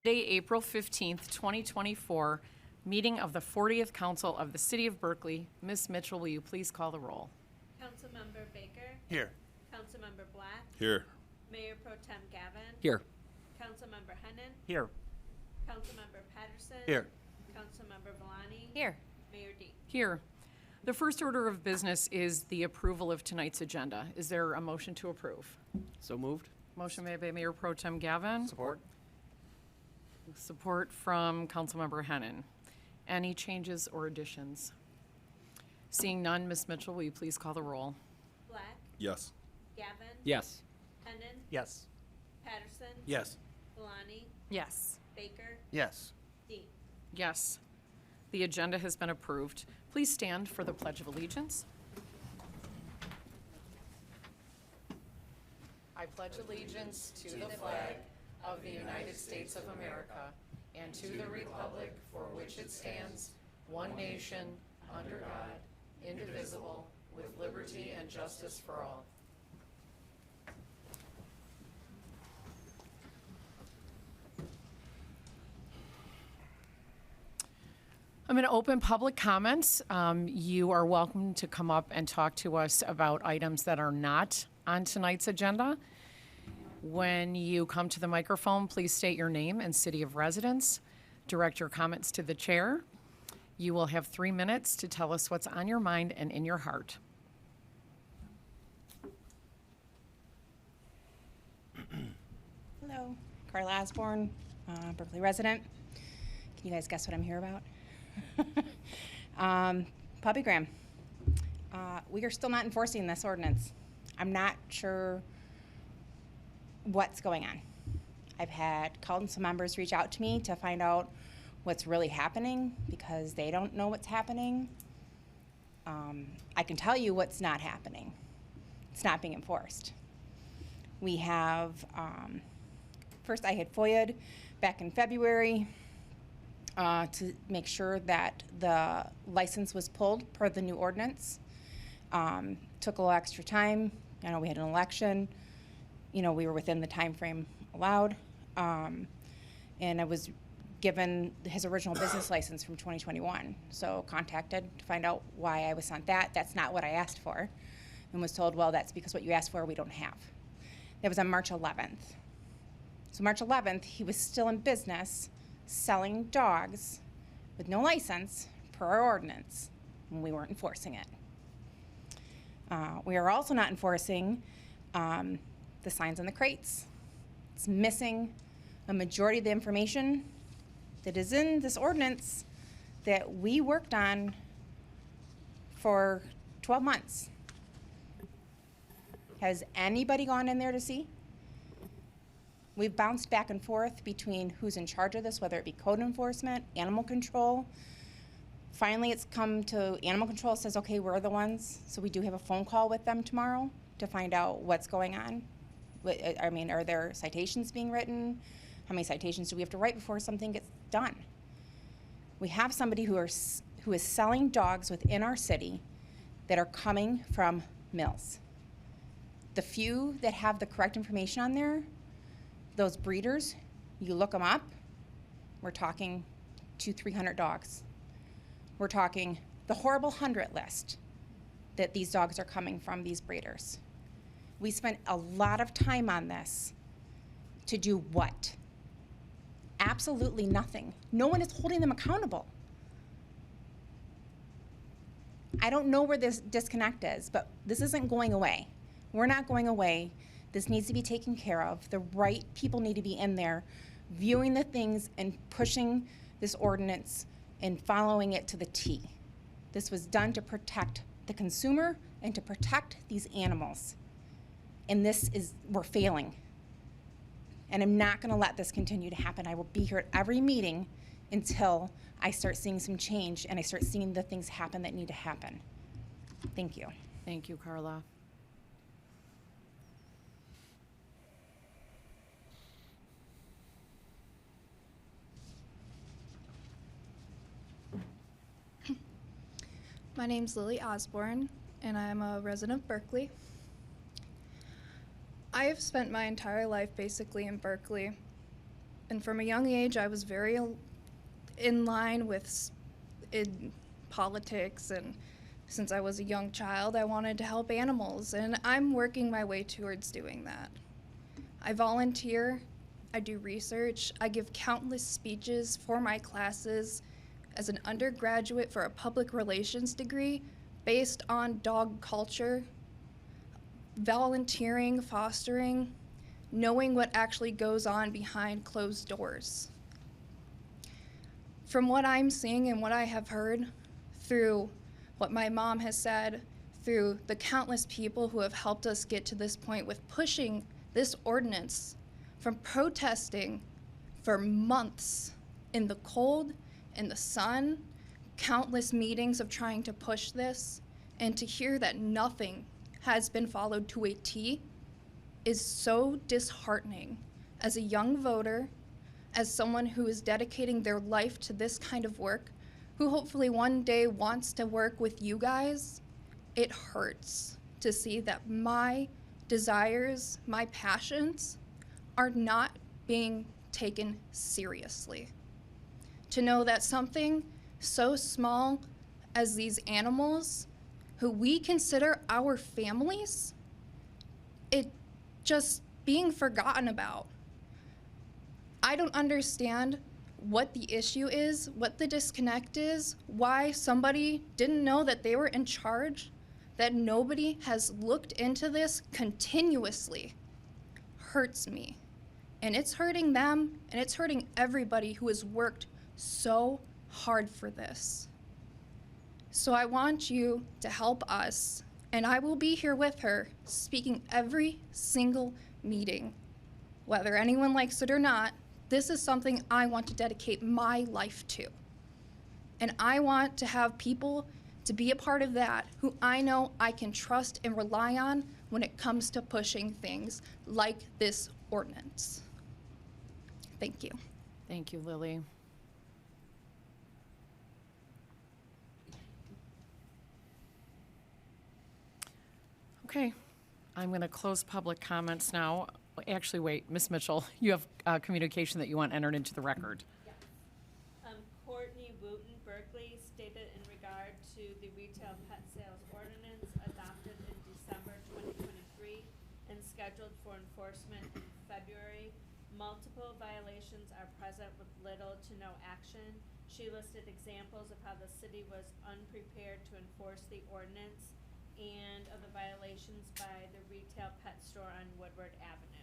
Today, April 15th, 2024, meeting of the 40th Council of the City of Berkeley. Ms. Mitchell, will you please call the roll? Councilmember Baker. Here. Councilmember Black. Here. Mayor Pro Tem Gavin. Here. Councilmember Hennon. Here. Councilmember Patterson. Here. Councilmember Valani. Here. Mayor Dean. Here. The first order of business is the approval of tonight's agenda. Is there a motion to approve? So moved. Motion made by Mayor Pro Tem Gavin. Support. Support from Councilmember Hennon. Any changes or additions? Seeing none, Ms. Mitchell, will you please call the roll? Black. Yes. Gavin. Yes. Hennon. Yes. Patterson. Yes. Valani. Yes. Baker. Yes. Dean. Yes. The agenda has been approved. Please stand for the Pledge of Allegiance. I pledge allegiance to the flag of the United States of America and to the republic for which it stands, one nation, under God, indivisible, with liberty and justice for all. I'm going to open public comments. You are welcome to come up and talk to us about items that are not on tonight's agenda. When you come to the microphone, please state your name and city of residence. Direct your comments to the chair. You will have 3 minutes to tell us what's on your mind and in your heart. Hello, Carla Osborne, Berkeley resident. Can you guys guess what I'm here about? Puppy Graham. We are still not enforcing this ordinance. I'm not sure what's going on. I've had council members reach out to me to find out what's really happening because they don't know what's happening. I can tell you what's not happening. It's not being enforced. We have, first I had FOIA'd back in February to make sure that the license was pulled per the new ordinance. Took a little extra time. I know we had an election. You know, we were within the time frame allowed. And I was given his original business license from 2021. So contacted to find out why I was sent that. That's not what I asked for. And was told, well, that's because what you asked for we don't have. That was on March 11th. So March 11th, he was still in business selling dogs with no license per our ordinance, and we weren't enforcing it. We are also not enforcing the signs on the crates. It's missing a majority of the information that is in this ordinance that we worked on for 12 months. Has anybody gone in there to see? We've bounced back and forth between who's in charge of this, whether it be code enforcement, animal control. Finally, it's come to animal control says, okay, we're the ones. So we do have a phone call with them tomorrow to find out what's going on. I mean, are there citations being written? How many citations do we have to write before something gets done? We have somebody who is selling dogs within our city that are coming from mills. The few that have the correct information on there, those breeders, you look them up, we're talking 200-300 dogs. We're talking the horrible 100 list that these dogs are coming from these breeders. We spent a lot of time on this to do what? Absolutely nothing. No one is holding them accountable. I don't know where this disconnect is, but this isn't going away. We're not going away. This needs to be taken care of. The right people need to be in there viewing the things and pushing this ordinance and following it to the T. This was done to protect the consumer and to protect these animals. And we're failing. And I'm not gonna let this continue to happen. I will be here at every meeting until I start seeing some change and I start seeing the things happen that need to happen. Thank you. Thank you, Carla. My name's Lily Osborne, and I'm a resident of Berkeley. I have spent my entire life basically in Berkeley, And from a young age, I was very in line with in politics, and since I was a young child, I wanted to help animals, and I'm working my way towards doing that. I volunteer, I do research, I give countless speeches for my classes as an undergraduate for a public relations degree based on dog culture, volunteering, fostering, knowing what actually goes on behind closed doors. From what I'm seeing and what I have heard through what my mom has said, through the countless people who have helped us get to this point with pushing this ordinance from protesting for months in the cold, in the sun, countless meetings of trying to push this, and to hear that nothing has been followed to a T is so disheartening as a young voter, as someone who is dedicating their life to this kind of work, who hopefully one day wants to work with you guys. It hurts to see that my desires, my passions are not being taken seriously. To know that something so small as these animals, who we consider our families, it just being forgotten about. I don't understand what the issue is, what the disconnect is, why somebody didn't know that they were in charge, that nobody has looked into this continuously. Hurts me. And it's hurting them, and it's hurting everybody who has worked so hard for this. So I want you to help us, and I will be here with her, speaking every single meeting. Whether anyone likes it or not, this is something I want to dedicate my life to. And I want to have people to be a part of that who I know I can trust and rely on when it comes to pushing things like this ordinance. Thank you. Thank you, Lily. Okay, I'm going to close public comments now. Actually, wait, Ms. Mitchell, you have communication that you want entered into the record. Courtney Wooten, Berkley, stated in regard to the retail pet sales ordinance adopted in December 2023 and scheduled for enforcement in February. Multiple violations are present with little to no action. She listed examples of how the city was unprepared to enforce the ordinance and of the violations by the retail pet store on Woodward Avenue.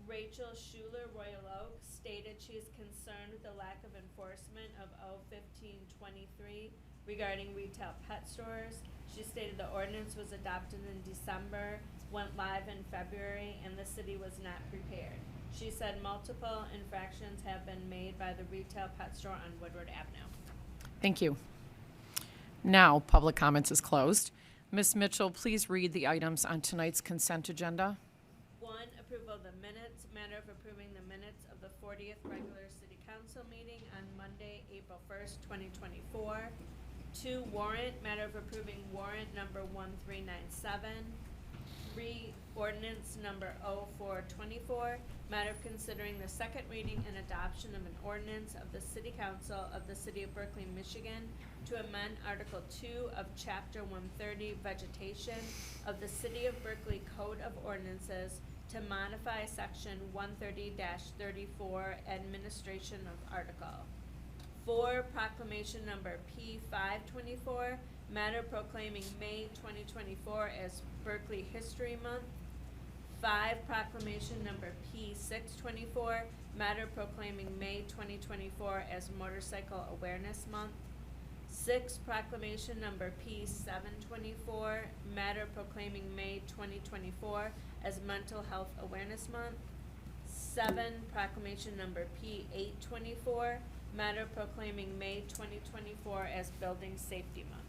Rachel Schuler, Royal Oak, stated she is concerned with the lack of enforcement of O-1523 regarding retail pet stores. She stated the ordinance was adopted in December, went live in February, and the city was not prepared. She said multiple infractions have been made by the retail pet store on Woodward Avenue. Thank you. Now, public comments is closed. Ms. Mitchell, please read the items on tonight's consent agenda. 1, approval of the minutes, matter of approving the minutes of the 40th regular city council meeting on Monday, April 1st, 2024. 2, warrant, matter of approving warrant number 1397. 3, ordinance number 0424, matter of considering the second reading and adoption of an ordinance of the City Council of the City of Berkley, Michigan to amend Article 2 of Chapter 130 Vegetation of the City of Berkley Code of Ordinances to modify Section 130-34 Administration of Article. 4, proclamation number P524, matter proclaiming May 2024 as Berkley History Month. 5, proclamation number P624, matter proclaiming May 2024 as Motorcycle Awareness Month. 6, proclamation number P724, matter proclaiming May 2024 as Mental Health Awareness Month. 7, proclamation number P824, matter proclaiming May 2024 as Building Safety Month.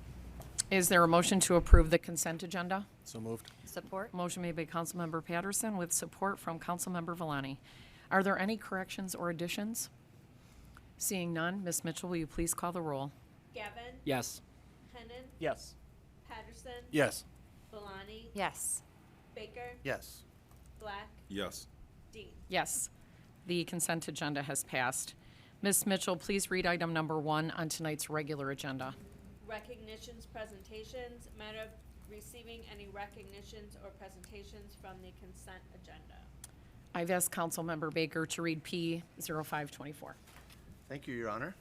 Is there a motion to approve the consent agenda? So moved. Support. Motion made by Councilmember Patterson with support from Councilmember Villani. Are there any corrections or additions? Seeing none, Ms. Mitchell, will you please call the roll? Gavin? Yes. Hennan? Yes. Patterson? Yes. Villani? Yes. Baker? Yes. Black? Yes. Dean? Yes. The consent agenda has passed. Ms. Mitchell, please read item number 1 on tonight's regular agenda. Recognitions, presentations, matter of receiving any recognitions or presentations from the consent agenda. I've asked Councilmember Baker to read P 0524. Thank you, Your Honor.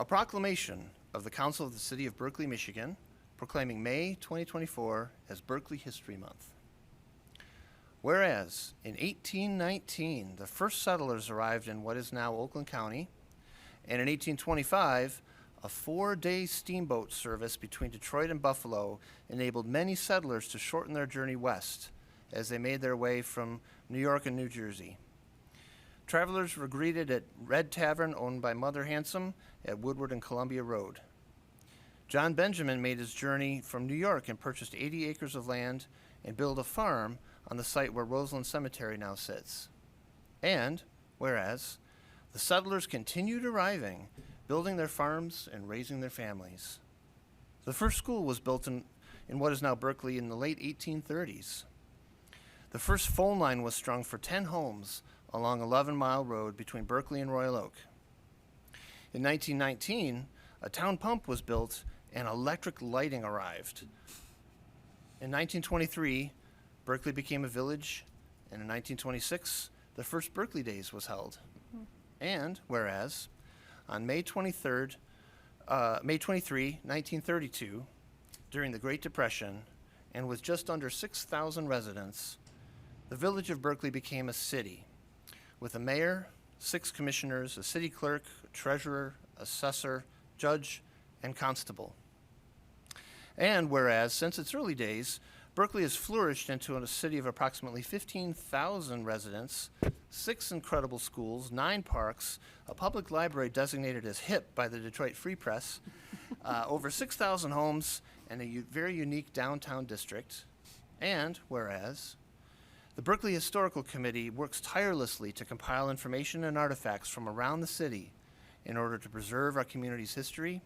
A proclamation of the Council of the City of Berkley, Michigan, proclaiming May 2024 as Berkley History Month. Whereas in 1819, the first settlers arrived in what is now Oakland County, and in 1825, a 4-day steamboat service between Detroit and Buffalo enabled many settlers to shorten their journey west as they made their way from New York and New Jersey. Travelers were greeted at Red Tavern, owned by Mother Handsome, at Woodward and Columbia Road. John Benjamin made his journey from New York and purchased 80 acres of land and built a farm on the site where Roseland Cemetery now sits. And, whereas, the settlers continued arriving, building their farms and raising their families. The first school was built in what is now Berkley in the late 1830s. The first phone line was strung for 10 homes along 11-mile road between Berkley and Royal Oak. In 1919, a town pump was built and electric lighting arrived. In 1923, Berkley became a village, and in 1926, the first Berkley Days was held. And whereas, on May 23, 1932, during the Great Depression, and with just under 6,000 residents, the village of Berkley became a city, with a mayor, 6 commissioners, a city clerk, a treasurer, assessor, judge, and constable. And whereas, since its early days, Berkley has flourished into a city of approximately 15,000 residents, 6 incredible schools, 9 parks, a public library designated as hip by the Detroit Free Press, over 6,000 homes, and a very unique downtown district. And whereas, the Berkley Historical Committee works tirelessly to compile information and artifacts from around the city in order to preserve our community's history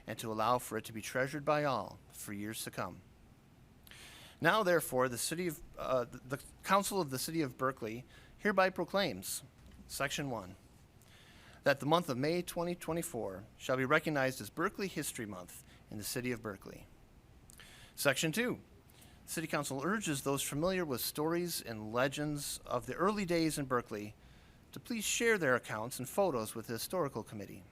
and to allow for it to be treasured by all for years to come. Now, therefore, the Council of the City of Berkley hereby proclaims, Section 1, that the month of May 2024 shall be recognized as Berkley History Month in the City of Berkley. Section 2, the City Council urges those familiar with stories and legends of the early days in Berkley to please share their accounts and photos with the Historical Committee,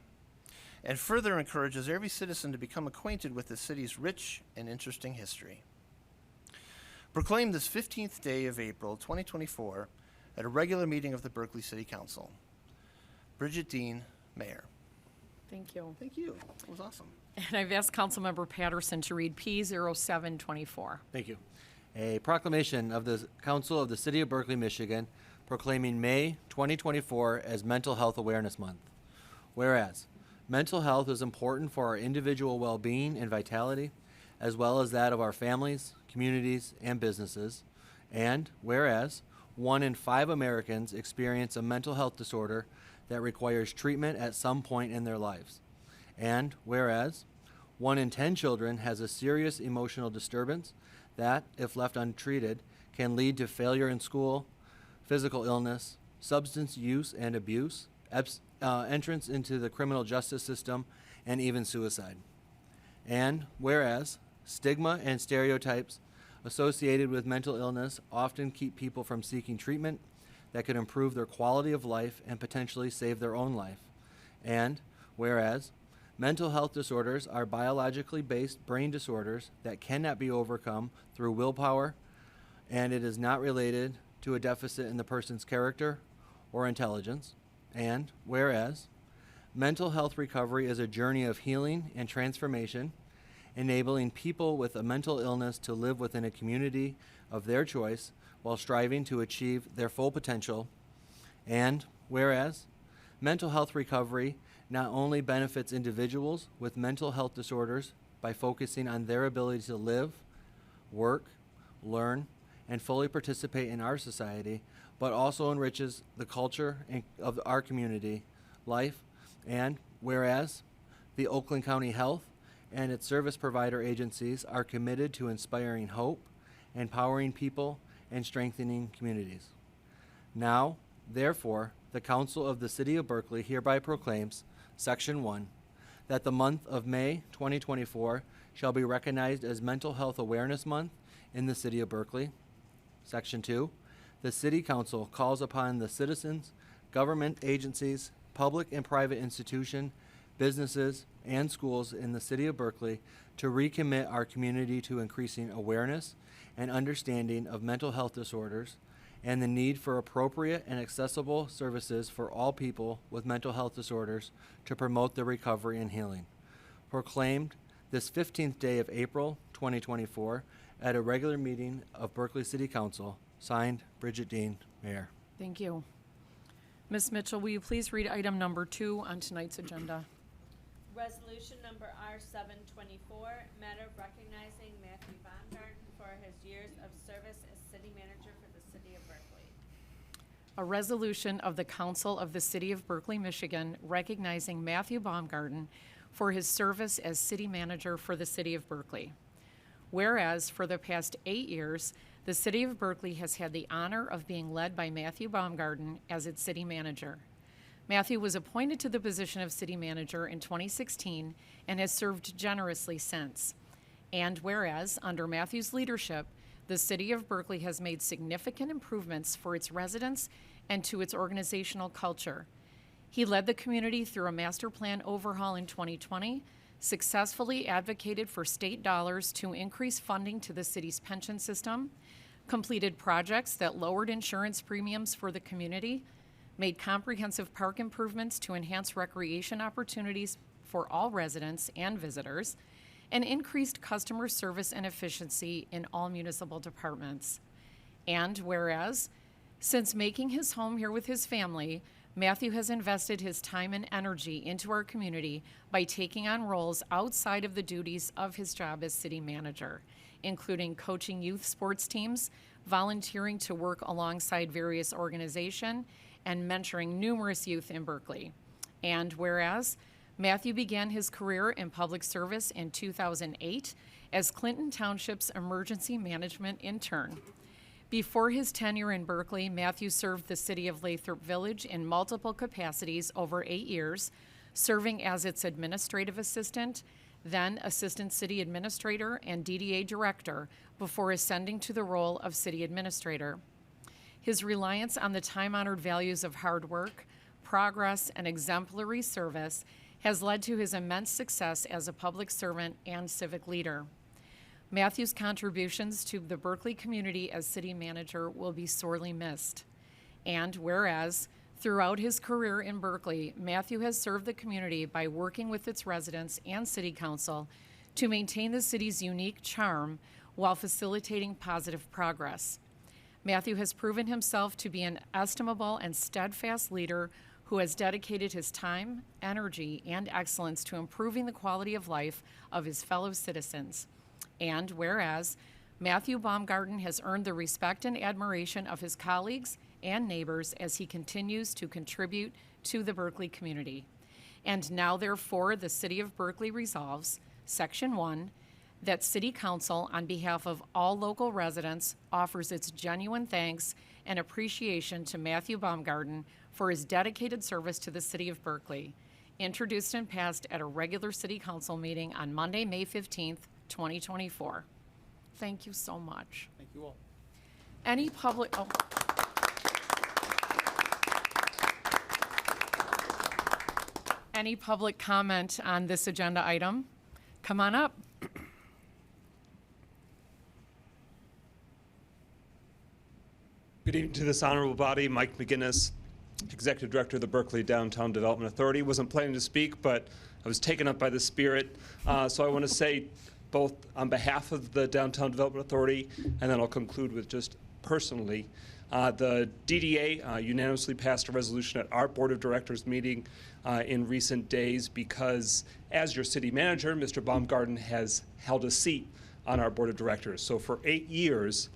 and further encourages every citizen to become acquainted with the city's rich and interesting history. Proclaim this 15th day of April 2024 at a regular meeting of the Berkley City Council. Bridget Dean, Mayor. Thank you. Thank you. That was awesome. And I've asked Councilmember Patterson to read P 0724. Thank you. A proclamation of the Council of the City of Berkley, Michigan, proclaiming May 2024 as Mental Health Awareness Month. Whereas, mental health is important for our individual well-being and vitality, as well as that of our families, communities, and businesses. And whereas, 1 in 5 Americans experience a mental health disorder that requires treatment at some point in their lives. And whereas, 1 in 10 children has a serious emotional disturbance that, if left untreated, can lead to failure in school, physical illness, substance use and abuse, entrance into the criminal justice system, and even suicide. And whereas, stigma and stereotypes associated with mental illness often keep people from seeking treatment that could improve their quality of life and potentially save their own life. And whereas, mental health disorders are biologically based brain disorders that cannot be overcome through willpower, and it is not related to a deficit in the person's character or intelligence. And whereas, mental health recovery is a journey of healing and transformation, enabling people with a mental illness to live within a community of their choice while striving to achieve their full potential. And whereas, mental health recovery not only benefits individuals with mental health disorders by focusing on their ability to live, work, learn, and fully participate in our society, but also enriches the culture of our community life. And whereas, the Oakland County Health and its service provider agencies are committed to inspiring hope, empowering people, and strengthening communities. Now, Therefore, the Council of the City of Berkeley hereby proclaims, Section 1, that the month of May 2024 shall be recognized as Mental Health Awareness Month in the City of Berkeley. Section 2, the City Council calls upon the citizens, government agencies, public and private institutions, businesses, and schools in the City of Berkeley to recommit our community to increasing awareness and understanding of mental health disorders and the need for appropriate and accessible services for all people with mental health disorders to promote their recovery and healing. Proclaimed this 15th day of April 2024 at a regular meeting of Berkeley City Council. Signed, Bridget Dean, Mayor. Thank you. Ms. Mitchell, will you please read item number 2 on tonight's agenda? Resolution number R724, matter of recognizing Matthew Baumgarten for his years of service as city manager for the City of Berkeley. A resolution of the Council of the City of Berkeley, Michigan, recognizing Matthew Baumgarten for his service as city manager for the City of Berkeley. Whereas for the past 8 years, the City of Berkeley has had the honor of being led by Matthew Baumgarten as its city manager. Matthew was appointed to the position of city manager in 2016 and has served generously since. And whereas, under Matthew's leadership, the City of Berkeley has made significant improvements for its residents and to its organizational culture. He led the community through a master plan overhaul in 2020, successfully advocated for state dollars to increase funding to the city's pension system, completed projects that lowered insurance premiums for the community, made comprehensive park improvements to enhance recreation opportunities for all residents and visitors, and increased customer service and efficiency in all municipal departments. And whereas, since making his home here with his family, Matthew has invested his time and energy into our community by taking on roles outside of the duties of his job as city manager, including coaching youth sports teams, volunteering to work alongside various organizations, and mentoring numerous youth in Berkeley. And whereas, Matthew began his career in public service in 2008 as Clinton Township's emergency management intern. Before his tenure in Berkeley, Matthew served the city of Lathrop Village in multiple capacities over 8 years, serving as its administrative assistant, then assistant city administrator and DDA director, before ascending to the role of city administrator. His reliance on the time-honored values of hard work, progress, and exemplary service has led to his immense success as a public servant and civic leader. Matthew's contributions to the Berkeley community as city manager will be sorely missed. And whereas, throughout his career in Berkeley, Matthew has served the community by working with its residents and city council to maintain the city's unique charm while facilitating positive progress. Matthew has proven himself to be an estimable and steadfast leader who has dedicated his time, energy, and excellence to improving the quality of life of his fellow citizens. And whereas, Matthew Baumgarten has earned the respect and admiration of his colleagues and neighbors as he continues to contribute to the Berkeley community. And now, therefore, the City of Berkeley resolves, Section 1, that City Council, on behalf of all local residents, offers its genuine thanks and appreciation to Matthew Baumgarten for his dedicated service to the City of Berkeley, introduced and passed at a regular City Council meeting on Monday, May 15th, 2024. Thank you so much. Thank you all. Any public, any public comment on this agenda item? Come on up. Good evening to this honorable body. Mike McGinnis, Executive Director of the Berkeley Downtown Development Authority. Wasn't planning to speak, but I was taken up by the spirit. So I want to say, both on behalf of the Downtown Development Authority, and then I'll conclude with just personally, the DDA unanimously passed a resolution at our Board of Directors meeting in recent days because, as your city manager, Mr. Baumgarten has held a seat on our Board of Directors. So for 8 years,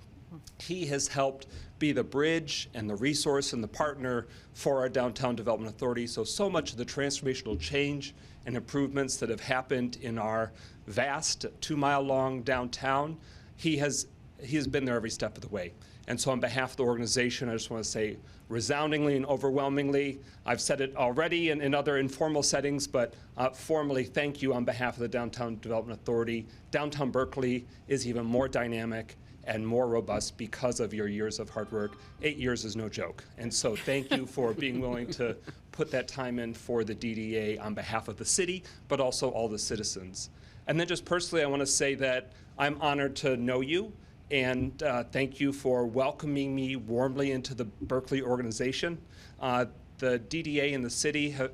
he has helped be the bridge and the resource and the partner for our Downtown Development Authority. So much of the transformational change and improvements that have happened in our vast 2-mile-long downtown, he has he has been there every step of the way. And so on behalf of the organization, I just want to say resoundingly and overwhelmingly, I've said it already in other informal settings, but formally thank you on behalf of the Downtown Development Authority. Downtown Berkeley is even more dynamic and more robust because of your years of hard work. 8 years is no joke. And so thank you for being willing to put that time in for the DDA on behalf of the city, but also all the citizens. And then just personally, I want to say that I'm honored to know you, and thank you for welcoming me warmly into the Berkeley organization. The DDA and the city have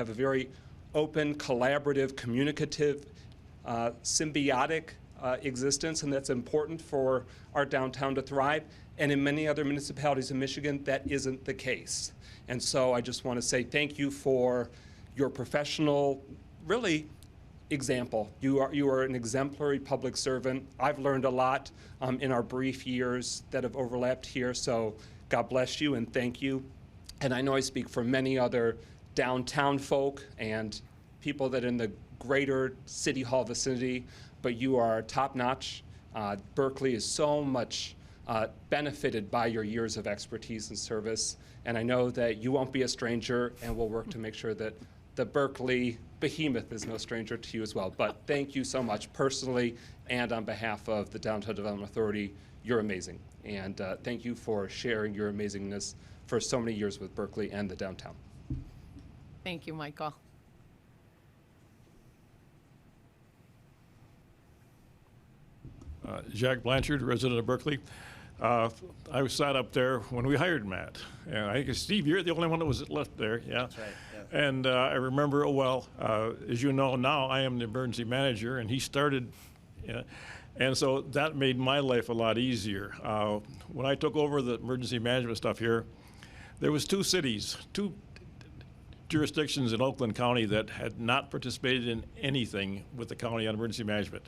a very open, collaborative, communicative, symbiotic existence, and that's important for our downtown to thrive. And in many other municipalities in Michigan, that isn't the case. And so I just want to say thank you for your professional, really, example. You are an exemplary public servant. I've learned a lot in our brief years that have overlapped here, so God bless you and thank you. And I know I speak for many other downtown folk and people that are in the greater City Hall vicinity, but you are top-notch. Berkeley is so much benefited by your years of expertise and service, and I know that you won't be a stranger, and we'll work to make sure that the Berkeley behemoth is no stranger to you as well. But thank you so much personally and on behalf of the Downtown Development Authority. You're amazing, and thank you for sharing your amazingness for so many years with Berkeley and the downtown. Thank you, Michael. Jack Blanchard, resident of Berkeley. I sat up there when we hired Matt. And I think, Steve, you're the only one that was left there, yeah? That's right, yeah. And I remember, as you know now, I am the emergency manager, and he started, and so that made my life a lot easier. When I took over the emergency management stuff here, there was two jurisdictions in Oakland County that had not participated in anything with the county on emergency management.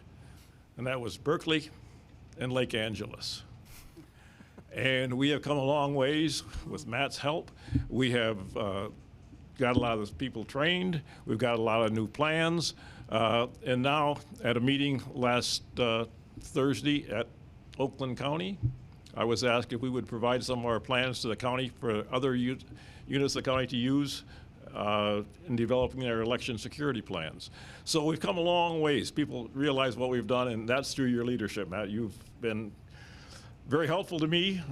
And that was Berkeley and Lake Angeles. And we have come a long ways with Matt's help. We have got a lot of those people trained. We've got a lot of new plans. And now at a meeting last Thursday at Oakland County, I was asked if we would provide some of our plans to the county for other units of the county to use in developing their election security plans. So we've come a long ways. People realize what we've done, and that's through your leadership, Matt. You've been very helpful to me.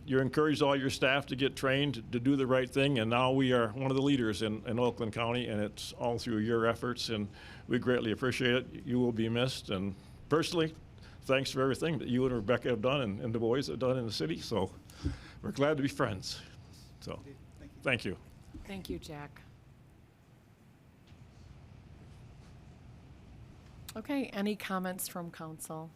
You encouraged all your staff to get trained to do the right thing, and now we are one of the leaders in Oakland County, and it's all through your efforts, and we greatly appreciate it. You will be missed, and personally, thanks for everything that you and Rebecca have done and the boys have done in the city, so we're glad to be friends. So, thank you. Thank you, Jack. Okay, any comments from council?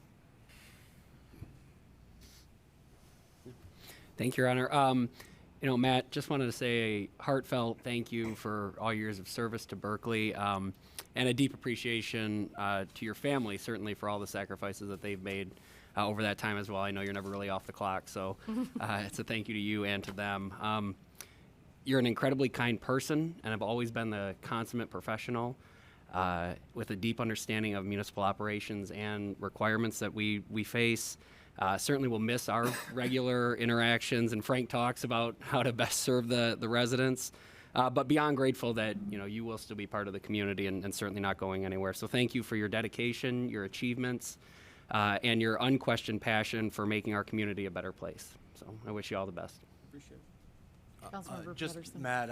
Thank you, Your Honor. Matt, just wanted to say a heartfelt thank you for all years of service to Berkeley, and a deep appreciation to your family, certainly for all the sacrifices that they've made over that time as well. I know you're never really off the clock, so it's a thank you to you and to them. You're an incredibly kind person, and have always been the consummate professional with a deep understanding of municipal operations and requirements that we face. Certainly will miss our regular interactions and frank talks about how to best serve the residents, but beyond grateful that you will still be part of the community and certainly not going anywhere. So thank you for your dedication, your achievements, and your unquestioned passion for making our community a better place. So I wish you all the best. Appreciate it. Councilmember Just, Patterson. Matt,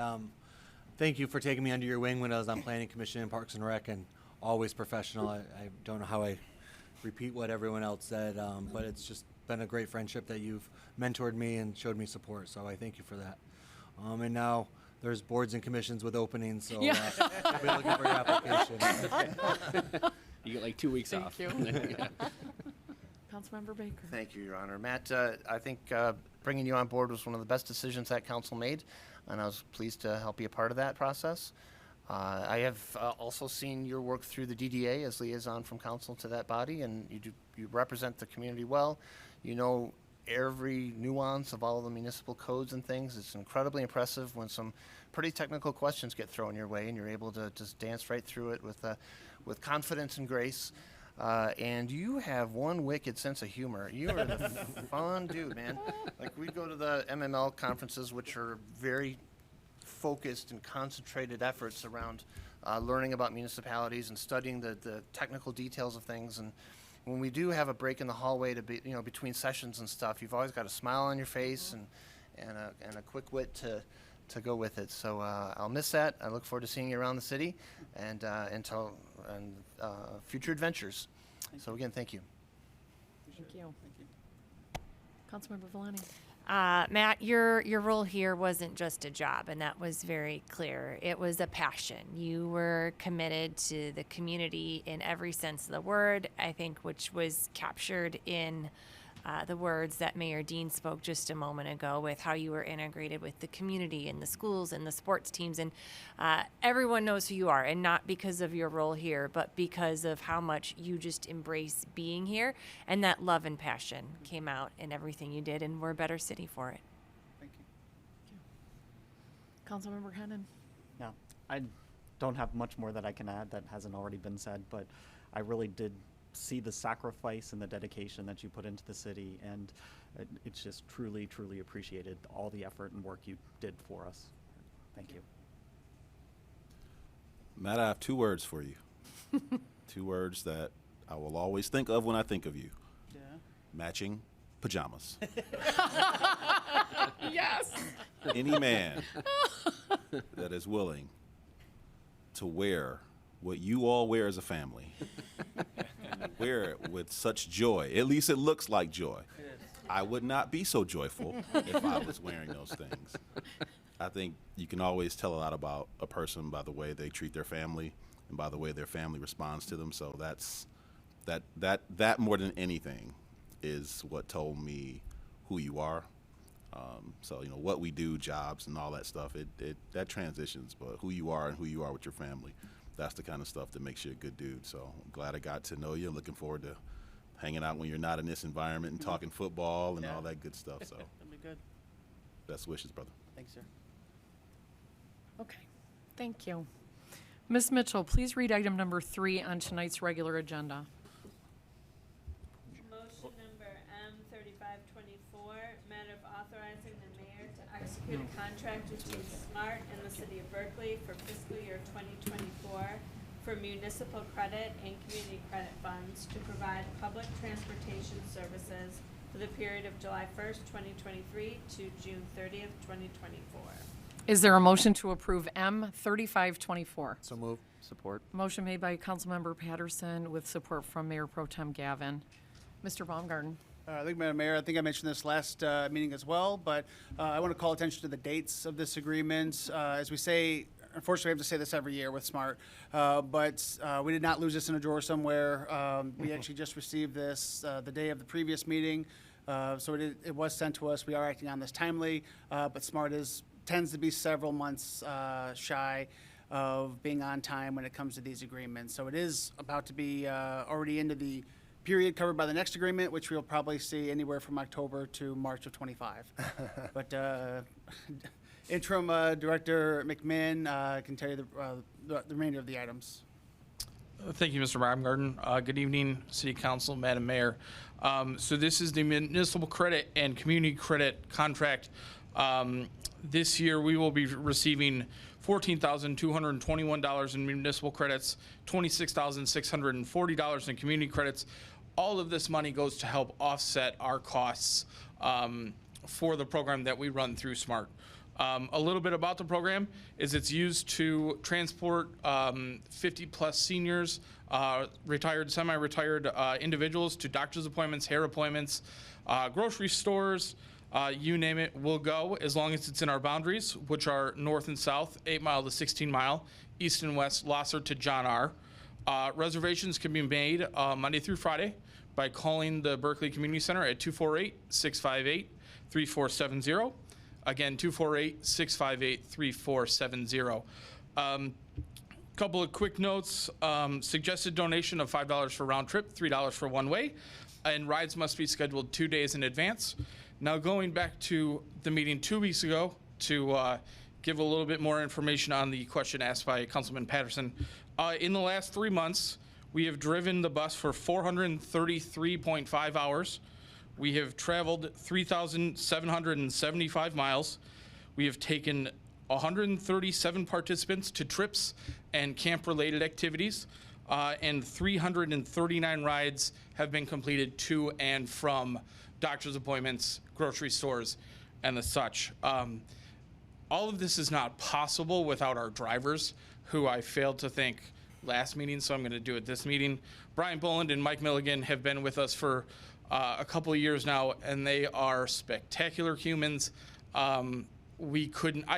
thank you for taking me under your wing when I was on Planning Commission and Parks and Rec, and always professional. I don't know how I repeat what everyone else said, but it's just been a great friendship that you've mentored me and showed me support, so I thank you for that. And now there's boards and commissions with openings, so Yeah. I'll be looking for your application. You get like 2 weeks Thank off. you. Councilmember Baker. Thank you, Your Honor. Matt, I think bringing you on board was one of the best decisions that council made, and I was pleased to help be a part of that process. I have also seen your work through the DDA as liaison from council to that body, and you represent the community well. You know every nuance of all of the municipal codes and things. It's incredibly impressive when some pretty technical questions get thrown your way, and you're able to just dance right through it with confidence and grace. and you have one wicked sense of humor. You are the fun dude, man. Like, we go to the MML conferences, which are very focused and concentrated efforts around learning about municipalities and studying the technical details of things. And when we do have a break in the hallway to be, between sessions and stuff, you've always got a smile on your face and a quick wit to go with it. So I'll miss that. I look forward to seeing you around the city and future adventures. So again, thank you. Thank you. Councilmember Valani. Matt, your role here wasn't just a job, and that was very clear. It was a passion. You were committed to the community in every sense of the word, I think, which was captured in the words that Mayor Dean spoke just a moment ago, with how you were integrated with the community and the schools and the sports teams. And everyone knows who you are, and not because of your role here, but because of how much you just embrace being here. And that love and passion came out in everything you did, and we're a better city for it. Thank you. Councilmember Hennon. Yeah, I don't have much more that I can add that hasn't already been said, but I really did see the sacrifice and the dedication that you put into the city, and it's just truly, truly appreciated, all the effort and work you did for us. Thank you. Matt, I have 2 words for you. 2 words that I will always think of when I think of you. Yeah. Matching pajamas. Yes. Any man that is willing to wear what you all wear as a family, and wear it with such joy, at least it looks like joy. I would not be so joyful if I was wearing those things. I think you can always tell a lot about a person by the way they treat their family and by the way their family responds to them. So that more than anything is what told me who you are. So what we do, jobs and all that stuff, that transitions, but who you are and who you are with your family, that's the kind of stuff that makes you a good dude. So I'm glad I got to know you. I'm looking forward to hanging out when you're not in this environment and talking football and all that good stuff. So That'd be good. best wishes, brother. Thanks, sir. Okay. Thank you. Ms. Mitchell, please read item number 3 on tonight's regular agenda. Motion number M3524, matter of authorizing the mayor to execute a contract between SMART and the city of Berkeley for fiscal year 2024 for municipal credit and community credit funds to provide public transportation services for the period of July 1st, 2023 to June 30th, 2024. Is there a motion to approve M3524? So move. Support. Motion made by Councilmember Patterson with support from Mayor Pro Tem Gavin. Mr. Baumgarten. Thank you, Madam Mayor. I think I mentioned this last meeting as well, but I want to call attention to the dates of this agreement. As we say, unfortunately, we have to say this every year with SMART, but we did not lose this in a drawer somewhere. We actually just received this the day of the previous meeting, so it was sent to us. We are acting on this timely, but SMART tends to be several months shy of being on time when it comes to these agreements. So it is about to be already into the period covered by the next agreement, which we'll probably see anywhere from October to March of 25. But Interim Director McMahon can tell you the remainder of the items. Thank you, Mr. Baumgarten. Good evening, City Council, Madam Mayor. So this is the municipal credit and community credit contract. This year, we will be receiving $14,221 in municipal credits, $26,640 in community credits. All of this money goes to help offset our costs for the program that we run through SMART. A little bit about the program is it's used to transport 50-plus seniors, retired, semi-retired individuals to doctor's appointments, hair appointments, grocery stores, you name it, we'll go as long as it's in our boundaries, which are north and south, 8 Mile to 16 Mile, east and west, Losser to John R. Reservations can be made Monday through Friday by calling the Berkley Community Center at 248-658-3470. Again, 248-658-3470. Couple of quick notes. Suggested donation of $5 for round trip, $3 for one way, and rides must be scheduled 2 days in advance. Now, going back to the meeting 2 weeks ago to give a little bit more information on the question asked by Councilman Patterson. In the last 3 months, We have driven the bus for 433.5 hours. We have traveled 3,775 miles. We have taken 137 participants to trips and camp-related activities, and 339 rides have been completed to and from doctor's appointments, grocery stores, and the such. All of this is not possible without our drivers, who I failed to thank last meeting, so I'm going to do it this meeting. Brian Boland and Mike Milligan have been with us for a couple of years now, and they are spectacular humans. I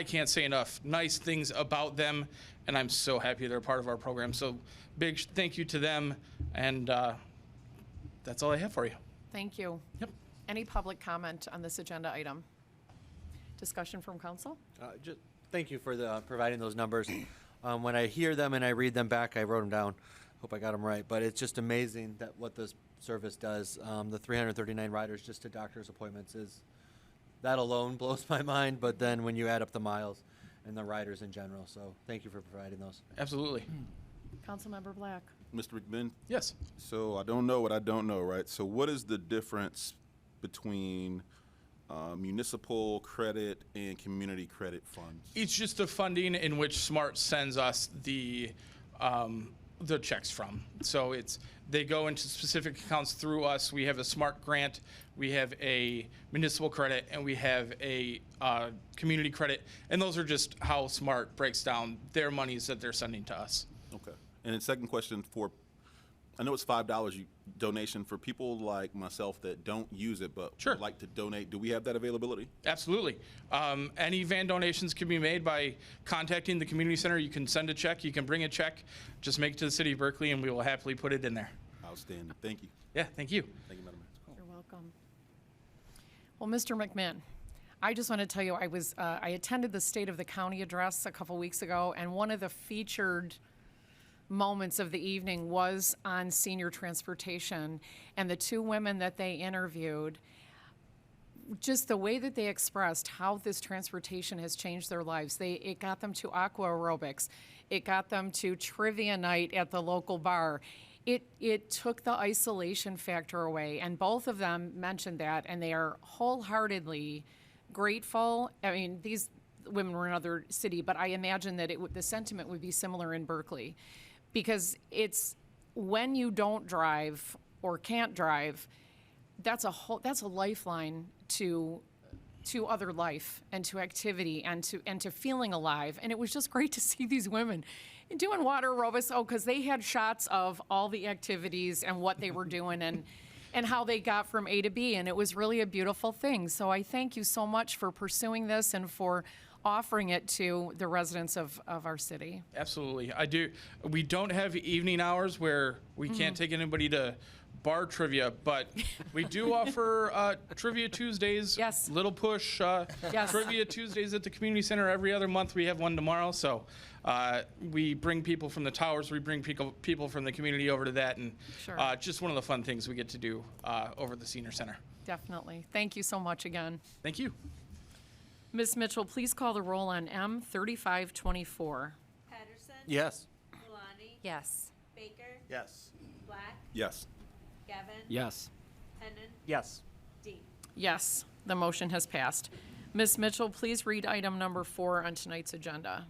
can't say enough nice things about them, and I'm so happy they're part of our program. So big thank you to them, and that's all I have for you. Thank you. Yep. Any public comment on this agenda item? Discussion from council? Just thank you for providing those numbers. When I hear them and I read them back, I wrote them down. Hope I got them right. But it's just amazing that what this service does. The 339 riders just to doctor's appointments that alone blows my mind. But then when you add up the miles and the riders in general, so thank you for providing those. Absolutely. Councilmember Black. Mr. McMinn? Yes. So I don't know what I don't know, right? So what is the difference between municipal credit and community credit funds? It's just the funding in which SMART sends us the checks from. So they go into specific accounts through us. We have a SMART grant, we have a municipal credit, and we have a community credit. And those are just how SMART breaks down their monies that they're sending to us. Okay. And then second question I know it's $5 donation for people like myself that don't use it, but Sure. would like to donate. Do we have that availability? Absolutely. Any van donations can be made by contacting the community center. You can send a check, you can bring a check, just make it to the city of Berkeley, and we will happily put it in there. Outstanding. Thank you. Yeah, thank you. Thank you, Madam Mayor. You're welcome. Well, Mr. McMinn, I just want to tell you, I attended the State of the County address a couple weeks ago, and one of the featured moments of the evening was on senior transportation, and the two women that they interviewed, just the way that they expressed how this transportation has changed their lives. It got them to aqua aerobics. It got them to trivia night at the local bar. It took the isolation factor away, and both of them mentioned that, and they are wholeheartedly grateful. I mean, these women were in another city, but I imagine that the sentiment would be similar in Berkeley, because it's when you don't drive or can't drive, that's a lifeline to other life and to activity and to feeling alive. And it was just great to see these women doing water aerobics. Because they had shots of all the activities and what they were doing and how they got from A to B, and it was really a beautiful thing. So I thank you so much for pursuing this and for offering it to the residents of our city. Absolutely. I do. We don't have evening hours where we can't take anybody to bar trivia, but we do offer Trivia Tuesdays. Yes. Little push. Yes. Trivia Tuesdays at the community center every other month. We have one tomorrow. So we bring people from the towers. We bring people from the community over to that. And Sure. Just one of the fun things we get to do over at the senior center. Definitely. Thank you so much again. Thank you. Ms. Mitchell, please call the roll on M 3524. Patterson. Yes. Malani. Yes. Baker. Yes. Black. Yes. Gavin. Yes. Hennon. Yes. Dean. Yes, the motion has passed. Ms. Mitchell, please read item number 4 on tonight's agenda.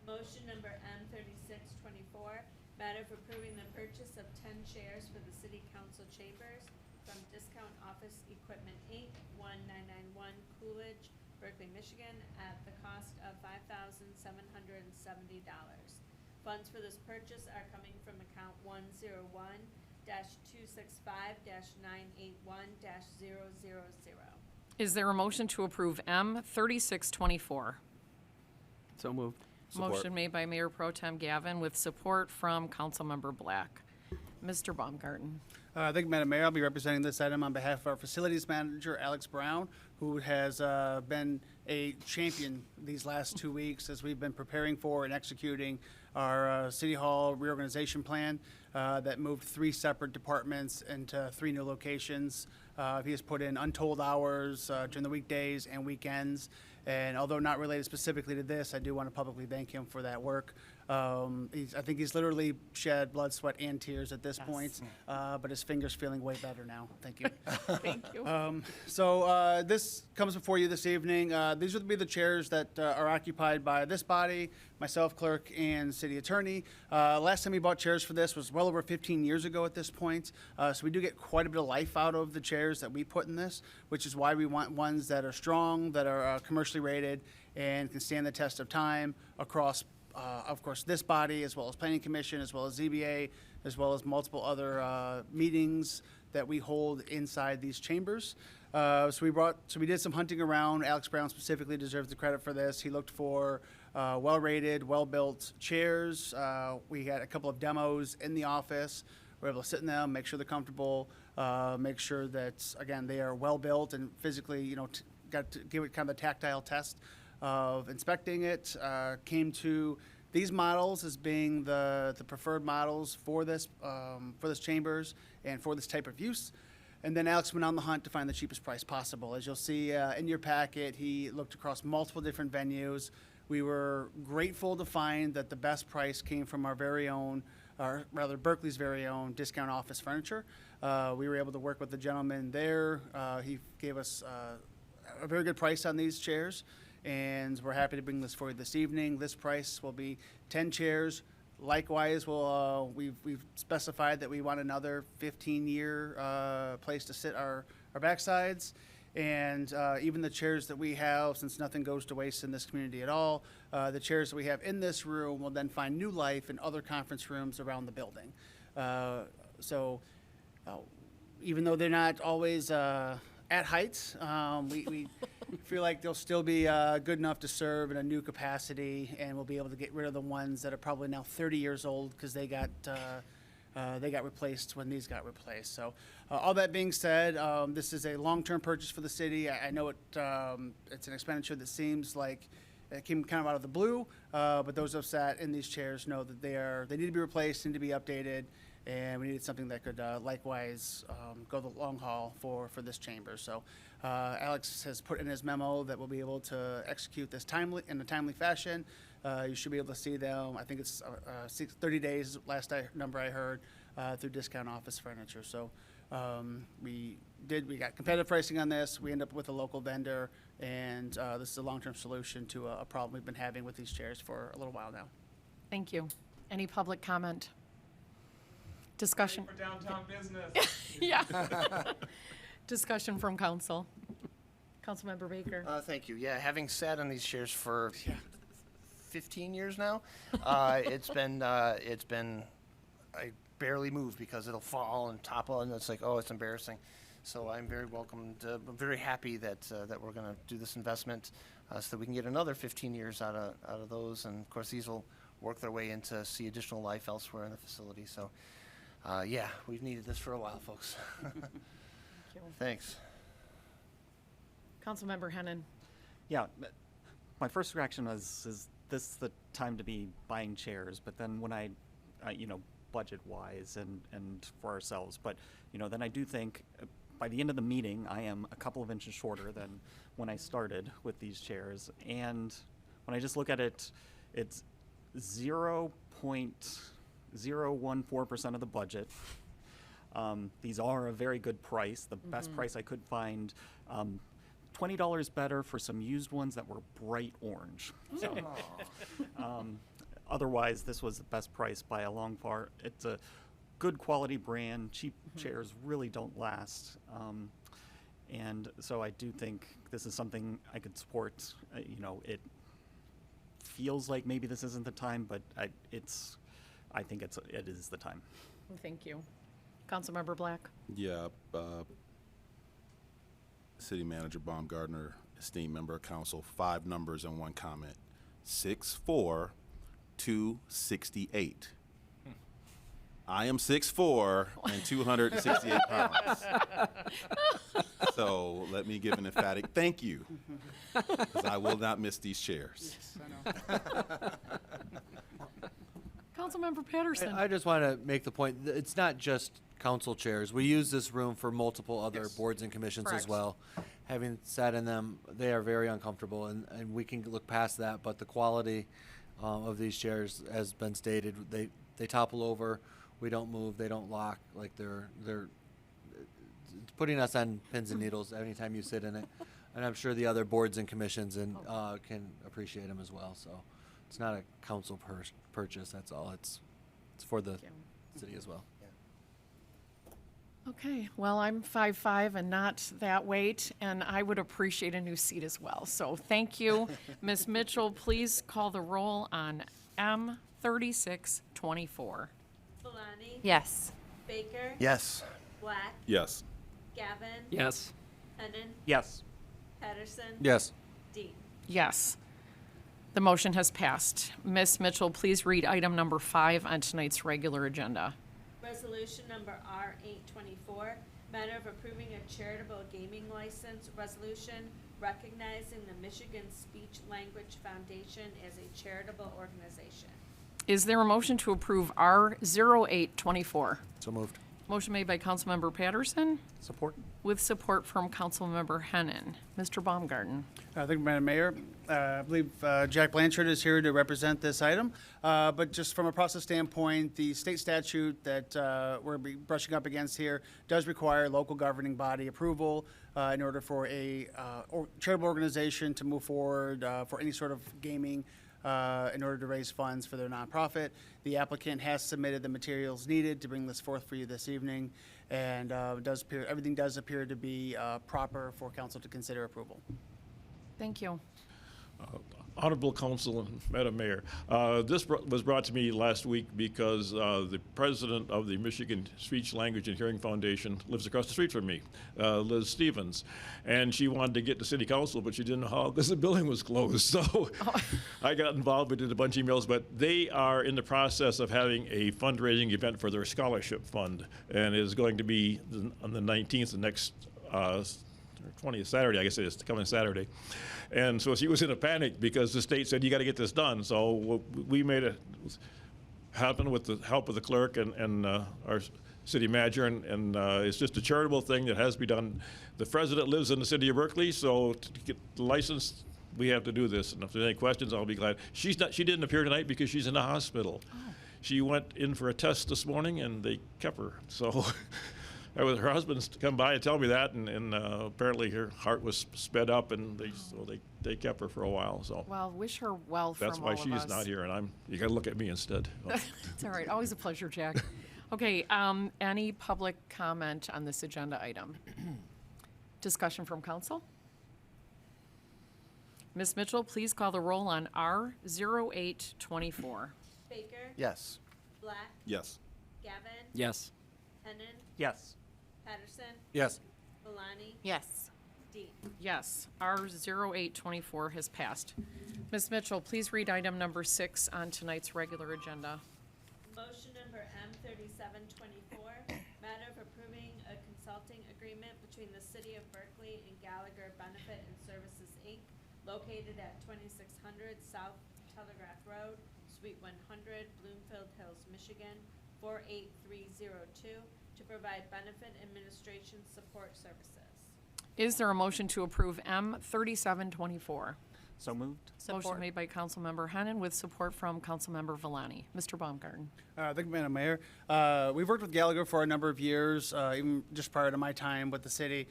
Motion number M3624, matter of approving the purchase of 10 chairs for the city council chambers from Discount Office Equipment Inc., 1991 Coolidge, Berkley, Michigan, at the cost of $5,770. Funds for this purchase are coming from account 101-265-981-000. Is there a motion to approve M 3624? So moved. Support. Motion made by Mayor Pro Tem Gavin with support from Councilmember Black. Mr. Baumgarten. Thank you, Madam Mayor. I'll be representing this item on behalf of our facilities manager, Alex Brown, who has been a champion these last 2 weeks as we've been preparing for and executing our City Hall reorganization plan that moved 3 separate departments into 3 new locations. He has put in untold hours during the weekdays and weekends. And although not related specifically to this, I do want to publicly thank him for that work. I think he's literally shed blood, sweat, and tears at this point, but his finger's feeling way better now. Thank you. Thank you. So this comes before you this evening. These would be the chairs that are occupied by this body, myself, clerk, and city attorney. Last time we bought chairs for this was well over 15 years ago at this point. So we do get quite a bit of life out of the chairs that we put in this, which is why we want ones that are strong, that are commercially rated, and can stand the test of time across, of course, this body, as well as Planning Commission, as well as ZBA, as well as multiple other meetings that we hold inside these chambers. So we did some hunting around. Alex Brown specifically deserves the credit for this. He looked for well-rated, well-built chairs. We had a couple of demos in the office. We're able to sit in them, make sure they're comfortable, make sure that, again, they are well-built and physically, got to give it kind of a tactile test of inspecting it. Came to these models as being the preferred models for this chambers and for this type of use. And then Alex went on the hunt to find the cheapest price possible. As you'll see in your packet, he looked across multiple different venues. We were grateful to find that the best price came from our very own, or rather Berkley's very own discount office furniture. We were able to work with the gentleman there. He gave us a very good price on these chairs, and we're happy to bring this for you this evening. This price will be 10 chairs. Likewise, we've specified that we want another 15-year place to sit our backsides. And even the chairs that we have, since nothing goes to waste in this community at all, the chairs that we have in this room will then find new life in other conference rooms around the building. Even though they're not always at height, we feel like they'll still be good enough to serve in a new capacity, and we'll be able to get rid of the ones that are probably now 30 years old because they got replaced when these got replaced. So all that being said, this is a long-term purchase for the city. I know it's an expenditure that seems like it came kind of out of the blue, but those of us sat in these chairs know that they need to be replaced, need to be updated, and we needed something that could likewise go the long haul for this chamber. So Alex has put in his memo that we'll be able to execute this in a timely fashion. You should be able to see them. I think it's 30 days, last number I heard, through Discount Office Furniture. So we got competitive pricing on this. We end up with a local vendor, and this is a long-term solution to a problem we've been having with these chairs for a little while now. Thank you. Any public comment? Discussion? For downtown business. Yeah. Discussion from council. Councilmember Baker. Thank you. Yeah, having sat in these chairs for 15 years now, it's been I barely move because it'll fall and topple, and it's like, oh, it's embarrassing. So I'm very I'm very happy that we're going to do this investment so that we can get another 15 years out of those, and of course these will work their way into see additional life elsewhere in the facility. So yeah, we've needed this for a while, folks. Thanks. Councilmember Hennon. Yeah, my first reaction was, is this the time to be buying chairs? But then when I budget-wise and for ourselves, but, then I do think by the end of the meeting, I am a couple of inches shorter than when I started with these chairs. And when I just look at it, it's 0.014% of the budget. These are a very good price, the best price I could find. $20 better for some used ones that were bright orange. So, otherwise, this was the best price by a long far. It's a good quality brand. Cheap chairs really don't last. And so I do think this is something I could support. It feels like maybe this isn't the time, but I think it is the time. Thank you. Councilmember Black. Yeah, City Manager Baumgartner, esteemed member of council, 5 numbers and 1 comment. 6'4", 268. I am 6'4" and 268 pounds. So let me give an emphatic thank you, because I will not miss these chairs. Yes, I know. Councilmember Patterson. I just want to make the point that it's not just council chairs. We use this room for multiple other boards and commissions as Correct. well. Having sat in them, they are very uncomfortable, and we can look past that, but the quality of these chairs, as been stated. They topple over. We don't move. They don't lock. Like they're it's putting us on pins and needles anytime you sit in it. And I'm sure the other boards and commissions can appreciate them as well. So it's not a council purchase. That's all. It's for the city as well. Okay, well, I'm 5'5" and not that weight, and I would appreciate a new seat as well. So thank you. Ms. Mitchell, please call the roll on M3624. Valani? Yes. Baker? Yes. Black? Yes. Gavin? Yes. Hennan? Yes. Patterson? Yes. Dean? Yes. The motion has passed. Ms. Mitchell, please read item number 5 on tonight's regular agenda. Resolution number R824, matter of approving a charitable gaming license resolution recognizing the Michigan Speech Language Foundation as a charitable organization. Is there a motion to approve R0824? So moved. Motion made by Councilmember Patterson Support. with support from Councilmember Hennan. Mr. Baumgarten. Thank you, Madam Mayor. I believe Jack Blanchard is here to represent this item. But just from a process standpoint, the state statute that we're brushing up against here does require local governing body approval in order for a charitable organization to move forward for any sort of gaming in order to raise funds for their nonprofit. The applicant has submitted the materials needed to bring this forth for you this evening, and everything does appear to be proper for council to consider approval. Thank you. Honorable Council and Madam Mayor, this was brought to me last week because the president of the Michigan Speech, Language, and Hearing Foundation lives across the street from me, Liz Stevens, and she wanted to get to City Council, but she didn't know how because the building was closed. So I got involved. We did a bunch of emails, but they are in the process of having a fundraising event for their scholarship fund, and it is going to be on the 19th, the next 20th Saturday, I guess it is, coming Saturday. And so she was in a panic because the state said, you got to get this done. So we made it happen with the help of the clerk and our city manager, and it's just a charitable thing that has to be done. The president lives in the city of Berkley, so to get the license, we have to do this. And if there's any questions, I'll be glad. She didn't appear tonight because she's in the hospital. Oh. She went in for a test this morning, and they kept her. So her husband's to come by and tell me that, and apparently her heart was sped up, and they kept her for a while. So well, wish her well from all of us. That's why she's not here, and you got to look at me instead. It's all right. Always a pleasure, Jack. Okay. Any public comment on this agenda item? Discussion from council. Ms. Mitchell, please call the roll on R0824. Baker? Yes. Black? Yes. Gavin? Yes. Hennan? Yes. Patterson? Yes. Valani? Yes. Dean? Yes, R0824 has passed. Ms. Mitchell, please read item number 6 on tonight's regular agenda. Motion number M3724, matter of approving a consulting agreement between the City of Berkley and Gallagher Benefit and Services, Inc., located at 2600 South Telegraph Road, Suite 100, Bloomfield Hills, Michigan, 48302, to provide benefit administration support services. Is there a motion to approve M3724? So moved. Motion made by Councilmember Hennan with support from Councilmember Valani. Mr. Baumgarten. Thank you, Madam Mayor. We've worked with Gallagher for a number of years, even just prior to my time with the city.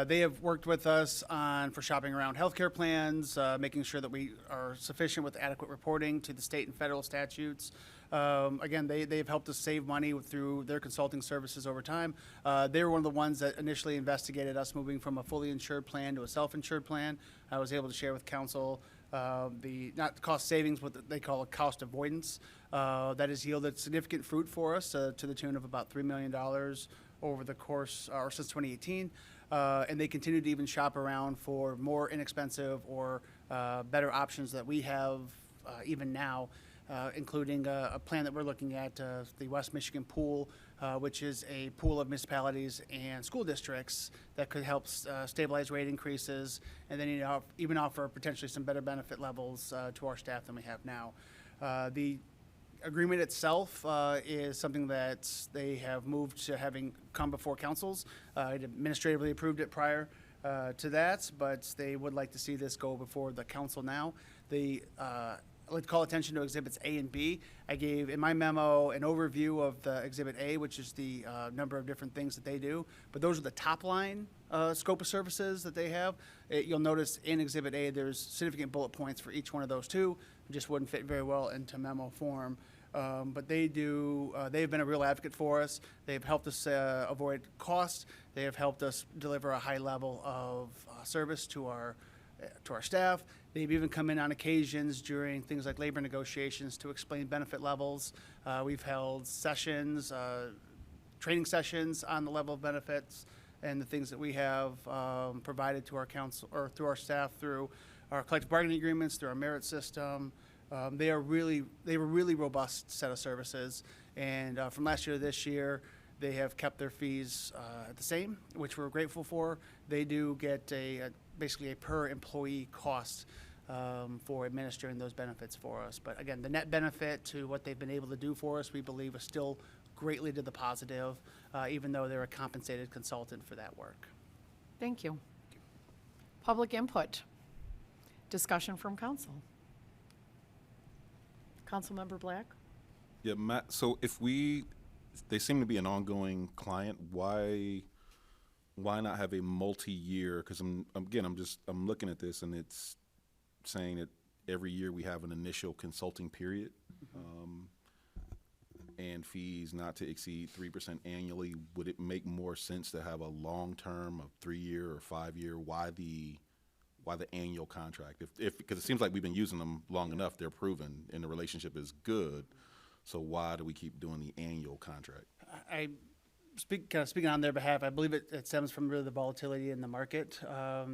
They have worked with us for shopping around healthcare plans, making sure that we are sufficient with adequate reporting to the state and federal statutes. Again, they've helped us save money through their consulting services over time. They were one of the ones that initially investigated us moving from a fully insured plan to a self-insured plan. I was able to share with council not the cost savings, what they call a cost avoidance. That has yielded significant fruit for us to the tune of about $3 million over the course, or since 2018. And they continue to even shop around for more inexpensive or better options that we have even now. Including a plan that we're looking at, the West Michigan Pool, which is a pool of municipalities and school districts that could help stabilize rate increases, and then even offer potentially some better benefit levels to our staff than we have now. The agreement itself is something that they have moved to having come before councils. It administratively approved it prior to that, but they would like to see this go before the council now. The I'd call attention to Exhibits A and B. I gave in my memo an overview of the Exhibit A, which is the number of different things that they do. But those are the top line scope of services that they have. You'll notice in Exhibit A, there's significant bullet points for each one of those two. It just wouldn't fit very well into memo form. But they've been a real advocate for us. They've helped us avoid costs. They have helped us deliver a high level of service to our staff. They've even come in on occasions during things like labor negotiations to explain benefit levels. We've held sessions, training sessions on the level of benefits and the things that we have provided to our council or through our staff through our collective bargaining agreements, through our merit system. They were really robust set of services, and from last year to this year, they have kept their fees the same, which we're grateful for. They do get basically a per employee cost for administering those benefits for us. But again, the net benefit to what they've been able to do for us, we believe, is still greatly to the positive, even though they're a compensated consultant for that work. Thank you. Public input. Discussion from council. Councilmember Black? Yeah, Matt, so they seem to be an ongoing client, why not have a multi-year, because I'm looking at this and it's saying that every year we have an initial consulting period, and fees not to exceed 3% annually. Would it make more sense to have a long-term of 3-year or 5-year? Why the annual contract? Because it seems like we've been using them long enough, they're proven, and the relationship is good. So why do we keep doing the annual contract? Speaking on their behalf, I believe it stems from really the volatility in the market.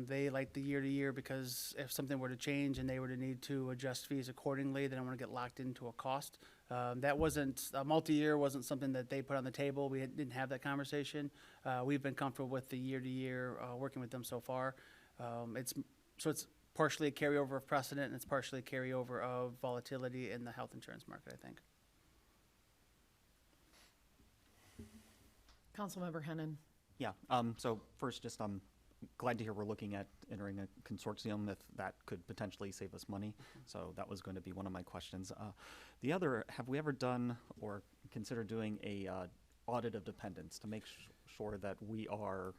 They like the year to year because if something were to change and they were to need to adjust fees accordingly, they don't want to get locked into a cost. That wasn't a multi-year, wasn't something that they put on the table. We didn't have that conversation. We've been comfortable with the year to year working with them so far. It's partially a carryover of precedent, and it's partially a carryover of volatility in the health insurance market, I think. Councilmember Hennon. Yeah, so first, just I'm glad to hear we're looking at entering a consortium if that could potentially save us money. So that was going to be one of my questions. The other, have we ever done or considered doing a audit of dependents to make sure that we are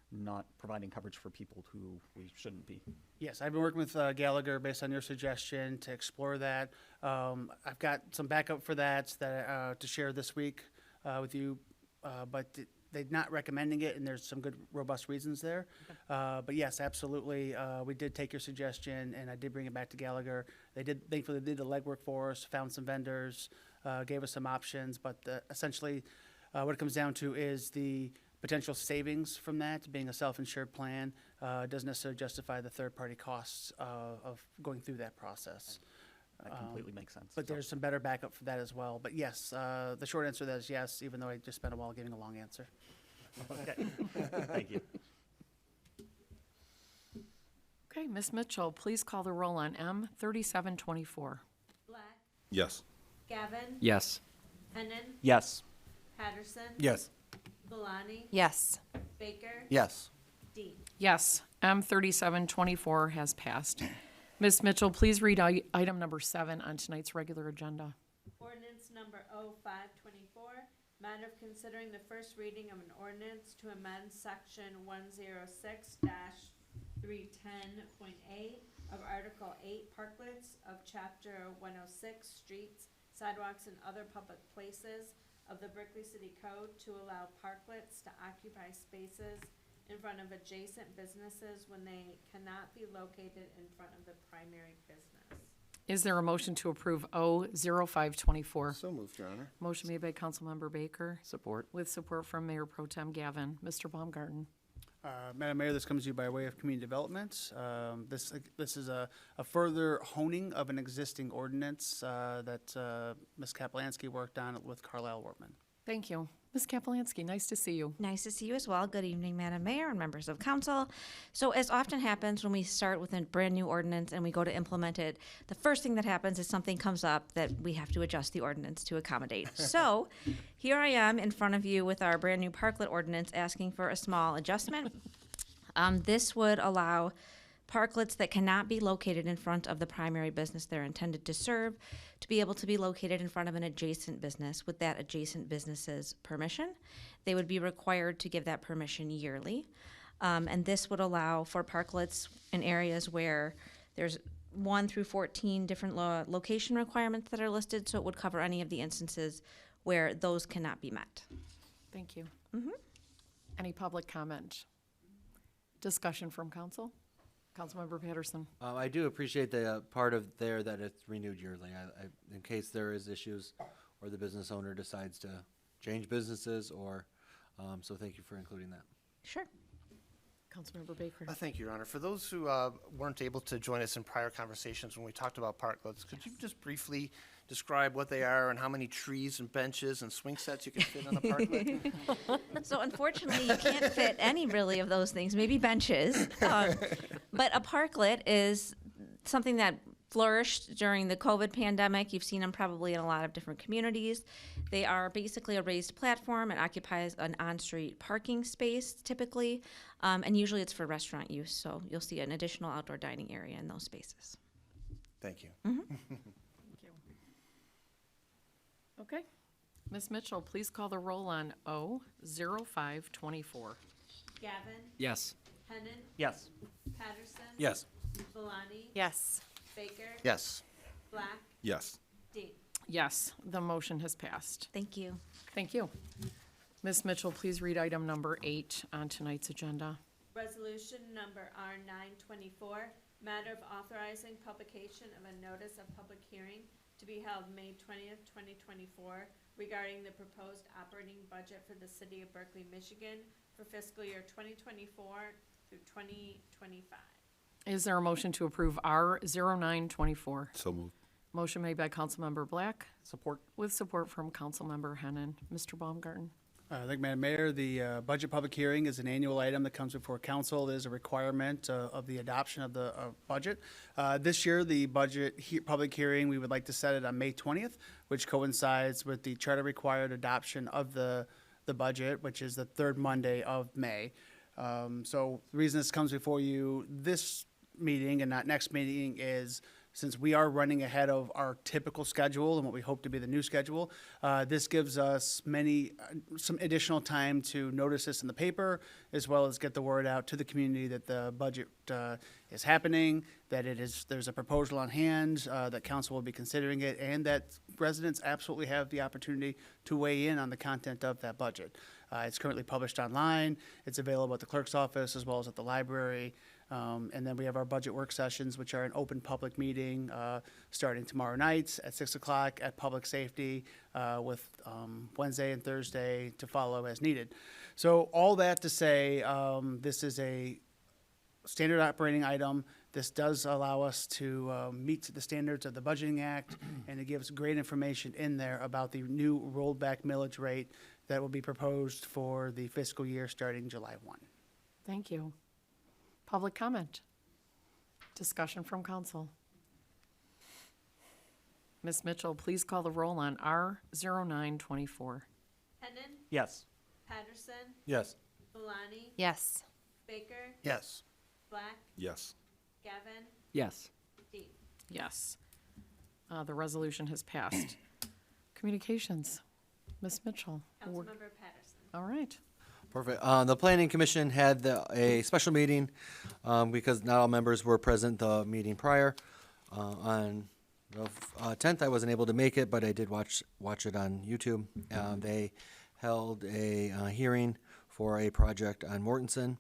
not providing coverage for people who we shouldn't be? Yes, I've been working with Gallagher based on your suggestion to explore that. I've got some backup for that to share this week with you, but they're not recommending it, and there's some good, robust reasons there. Okay. But yes, absolutely, we did take your suggestion, and I did bring it back to Gallagher. Thankfully, they did the legwork for us, found some vendors, gave us some options, but essentially what it comes down to is the potential savings from that, being a self-insured plan, doesn't necessarily justify the third-party costs of going through that process. That completely makes sense. But there's some better backup for that as well. But yes, the short answer to that is yes, even though I just spent a while giving a long answer. Okay, thank you. Okay, Ms. Mitchell, please call the roll on M3724. Black, Yes. Gavin, Yes. Hennon, Yes. Patterson, Yes. Galani, Yes. Baker, Yes. Dean. Yes, M3724 has passed. Ms. Mitchell, please read item number 7 on tonight's regular agenda. Ordinance number 0524, matter of considering the first reading of an ordinance to amend section 106-310.8 of Article 8 Parklets of Chapter 106 Streets, Sidewalks, and Other Public Places of the Berkeley City Code to allow parklets to occupy spaces in front of adjacent businesses when they cannot be located in front of the primary business. Is there a motion to approve O0524? So moved, Your Honor. Motion made by Councilmember Baker Support. with support from Mayor Pro Tem Gavin. Mr. Baumgarten. Madam Mayor, this comes to you by way of community development. This is a further honing of an existing ordinance that Ms. Kaplansky worked on with Carlisle Wortman. Thank you. Ms. Kaplansky, nice to see you. Nice to see you as well. Good evening, Madam Mayor and members of council. So as often happens when we start with a brand new ordinance and we go to implement it, the first thing that happens is something comes up that we have to adjust the ordinance to accommodate. So here I am in front of you with our brand new parklet ordinance asking for a small adjustment. This would allow Parklets that cannot be located in front of the primary business they're intended to serve to be able to be located in front of an adjacent business with that adjacent business's permission. They would be required to give that permission yearly. And this would allow for parklets in areas where there's 1 through 14 different location requirements that are listed, so it would cover any of the instances where those cannot be met. Thank you. Any public comment? Discussion from council? Councilmember Patterson. I do appreciate the part of there that it's renewed yearly, in case there is issues or the business owner decides to change businesses or, so thank you for including that. Sure. Councilmember Baker. Thank you, Your Honor. For those who weren't able to join us in prior conversations when we talked about parklets, could you just briefly describe what they are and how many trees and benches and swing sets you can fit on a parklet? So unfortunately, you can't fit any really of those things, maybe benches. But a parklet is something that flourished during the COVID pandemic. You've seen them probably in a lot of different communities. They are basically a raised platform. It occupies an on-street parking space typically, and usually it's for restaurant use. So you'll see an additional outdoor dining area in those spaces. Thank you. Okay. Ms. Mitchell, please call the roll on O0524. Gavin, Yes. Hennan, Yes. Patterson, Yes. Valani, Yes. Baker, Yes. Black, Yes. Dean. Yes, the motion has passed. Thank you. Thank you. Ms. Mitchell, please read item number 8 on tonight's agenda. Resolution number R924, matter of authorizing publication of a notice of public hearing to be held May 20th, 2024, regarding the proposed operating budget for the city of Berkley, Michigan for fiscal year 2024 through 2025. Is there a motion to approve R0924? So moved. Motion made by Councilmember Black Support. with support from Councilmember Hennan. Mr. Baumgarten. Thank you, Madam Mayor. The budget public hearing is an annual item that comes before council. It is a requirement of the adoption of the budget. This year, the budget public hearing, we would like to set it on May 20th, which coincides with the charter-required adoption of the budget, which is the third Monday of May. So the reason this comes before you this meeting and not next meeting is since we are running ahead of our typical schedule and what we hope to be the new schedule, this gives us some additional time to notice this in the paper, as well as get the word out to the community that the budget is happening, that there's a proposal on hand, that council will be considering it, and that residents absolutely have the opportunity to weigh in on the content of that budget. It's currently published online. It's available at the clerk's office as well as at the library. And then we have our budget work sessions, which are an open public meeting starting tomorrow night at 6 o'clock at Public Safety with Wednesday and Thursday to follow as needed. So all that to say, this is a standard operating item. This does allow us to meet the standards of the Budgeting Act, and it gives great information in there about the new rolled back millage rate that will be proposed for the fiscal year starting July 1. Thank you. Public comment. Discussion from council. Ms. Mitchell, please call the roll on R0924. Hennan, Yes. Patterson, Yes. Valani, Yes. Baker, Yes. Black, Yes. Gavin, Yes. Dean. Yes. The resolution has passed. Communications. Ms. Mitchell. Councilmember Patterson. All right. Perfect. The Planning Commission had a special meeting because not all members were present the meeting prior. On the 10th, I wasn't able to make it, but I did watch it on YouTube. They held a hearing for a project on Mortensen,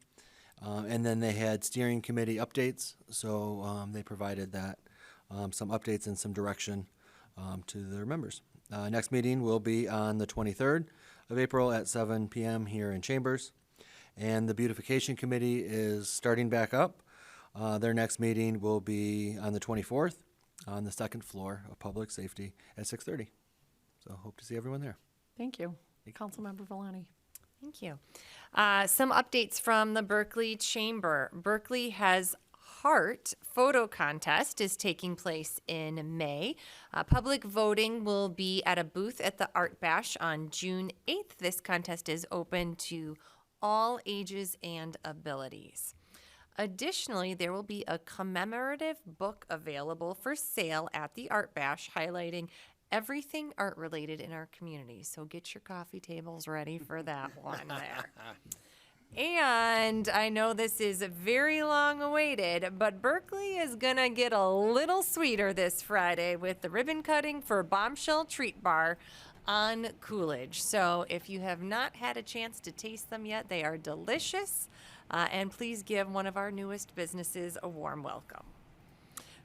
and then they had steering committee updates. So they provided that some updates and some direction to their members. Next meeting will be on the 23rd of April at 7 p.m. here in Chambers. And the Beautification Committee is starting back up. Their next meeting will be on the 24th on the second floor of Public Safety at 6:30. So hope to see everyone there. Thank you. Councilmember Valani. Thank you. Some updates from the Berkley Chamber. Berkley has Heart photo contest is taking place in May. Public voting will be at a booth at the Art Bash on June 8th. This contest is open to all ages and abilities. Additionally, there will be a commemorative book available for sale at the Art Bash highlighting everything art related in our community. So get your coffee tables ready for that one there. And I know this is very long awaited, but Berkley is going to get a little sweeter this Friday with the ribbon cutting for Bombshell Treat Bar on Coolidge. So if you have not had a chance to taste them yet, they are delicious. And please give one of our newest businesses a warm welcome.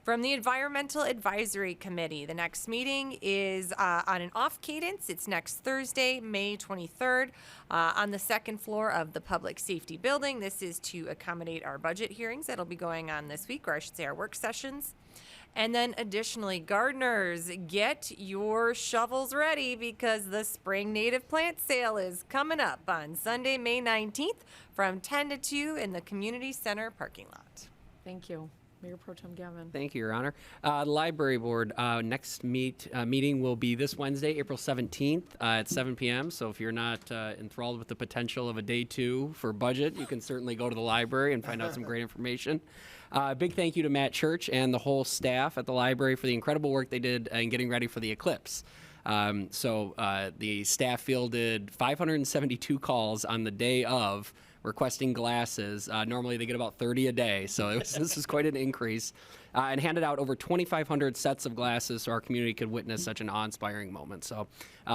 From the Environmental Advisory Committee, the next meeting is on an off cadence. It's next Thursday, May 23rd, on the second floor of the Public Safety Building. This is to accommodate our budget hearings that'll be going on this week, or I should say our work sessions. And then additionally, gardeners, get your shovels ready because the spring native plant sale is coming up on Sunday, May 19th from 10 to 2 in the Community Center parking lot. Thank you. Mayor Pro Tem Gavin. Thank you, Your Honor. The Library Board next meeting will be this Wednesday, April 17th at 7 p.m. So if you're not enthralled with the potential of a day 2 for budget, you can certainly go to the library and find out some great information. Big thank you to Matt Church and the whole staff at the library for the incredible work they did in getting ready for the eclipse. The staff fielded 572 calls on the day of requesting glasses. Normally they get about 30 a day, so this is quite an increase. And handed out over 2,500 sets of glasses so our community could witness such an awe-inspiring moment. So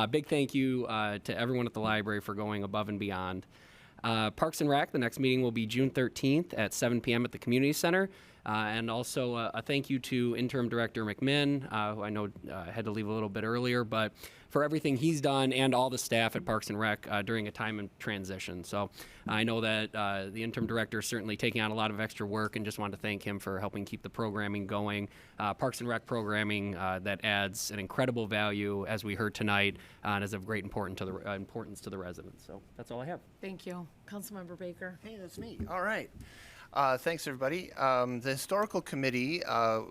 big thank you to everyone at the library for going above and beyond. Parks and Rec, the next meeting will be June 13th at 7 p.m. at the Community Center. And also a thank you to Interim Director McMinn, who I know had to leave a little bit earlier, but for everything he's done and all the staff at Parks and Rec during a time of transition. So I know that the Interim Director is certainly taking on a lot of extra work, and just wanted to thank him for helping keep the programming going. Parks and Rec programming that adds an incredible value, as we heard tonight, and is of great importance to the residents. So that's all I have. Thank you. Councilmember Baker. Hey, that's me. All right. Thanks, everybody. The Historical Committee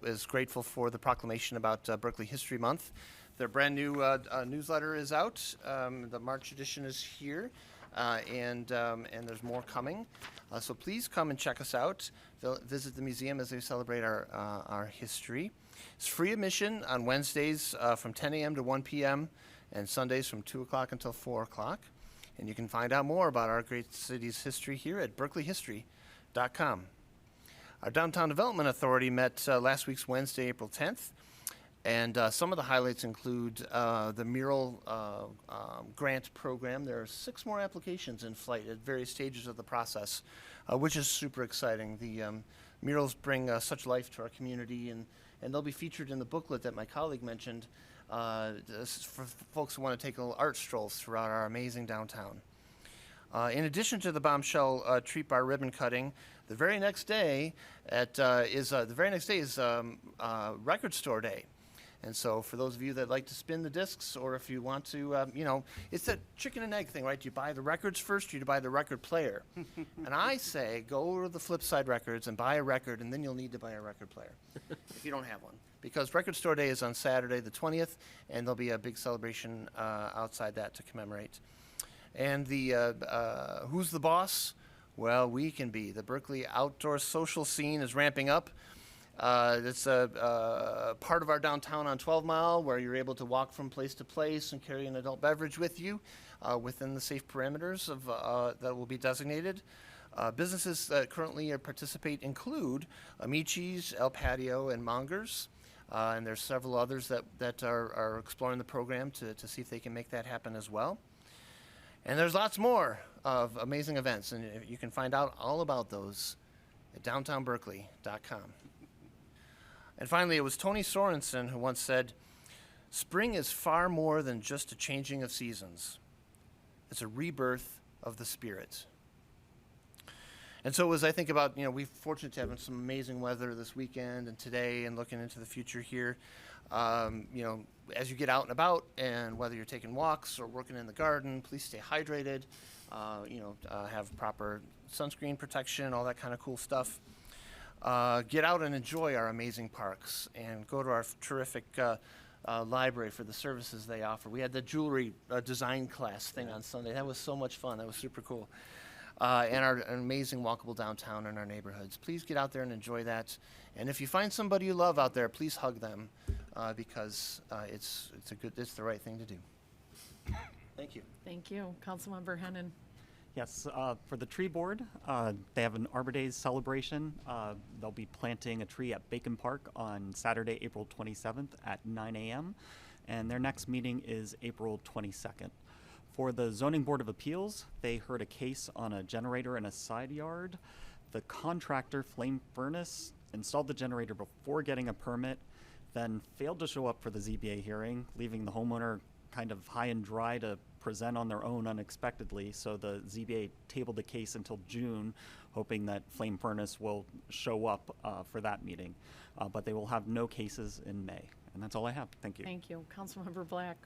is grateful for the proclamation about Berkley History Month. Their brand new newsletter is out. The March edition is here, and there's more coming. So please come and check us out. Visit the museum as they celebrate our history. It's free admission on Wednesdays from 10 a.m. to 1 p.m. and Sundays from 2 o'clock until 4 o'clock. And you can find out more about our great city's history here at berkleyhistory.com. Our Downtown Development Authority met last week's Wednesday, April 10th, and some of the highlights include the mural grant program. There are 6 more applications in flight at various stages of the process, which is super exciting. The murals bring such life to our community, and they'll be featured in the booklet that my colleague mentioned for folks who want to take little art strolls throughout our amazing downtown. In addition to the Bombshell Treat Bar ribbon cutting, the very next day is Record Store Day. And so for those of you that like to spin the discs, or if you want to, it's that chicken and egg thing, right? Do you buy the records first, or do you buy the record player? And I say, go to the Flipside Records and buy a record, and then you'll need to buy a record player if you don't have one. Because Record Store Day is on Saturday the 20th, and there'll be a big celebration outside that to commemorate. And the who's the boss? Well, we can be. The Berkley outdoor social scene is ramping up. It's a part of our downtown on 12 Mile, where you're able to walk from place to place and carry an adult beverage with you within the safe parameters of that will be designated. Businesses that currently participate include Amici's, El Patio, and Mongers. And there's several others that are exploring the program to see if they can make that happen as well. And there's lots more of amazing events, and you can find out all about those at downtownberkley.com. And finally, it was Tony Sorensen who once said, "Spring is far more than just a changing of seasons. It's a rebirth of the spirit." And so as I think about, we're fortunate to have some amazing weather this weekend and today, and looking into the future here, as you get out and about, and whether you're taking walks or working in the garden, please stay hydrated, have proper sunscreen protection, all that kind of cool stuff. Get out and enjoy our amazing parks, and go to our terrific library for the services they offer. We had the jewelry design class thing on Sunday. That was so much fun. That was super cool. and our amazing walkable downtown in our neighborhoods. Please get out there and enjoy that. And if you find somebody you love out there, please hug them because it's the right thing to do. Thank you. Thank you. Councilmember Hennon. Yes, for the tree board, they have an Arbor Days celebration. They'll be planting a tree at Bacon Park on Saturday, April 27th at 9 a.m. And their next meeting is April 22nd. For the Zoning Board of Appeals, they heard a case on a generator in a side yard. The contractor, Flame Furnace, installed the generator before getting a permit, then failed to show up for the ZBA hearing, leaving the homeowner kind of high and dry to present on their own unexpectedly. So the ZBA tabled the case until June, hoping that Flame Furnace will show up for that meeting. But they will have no cases in May. And that's all I have. Thank you. Thank you. Councilmember Black.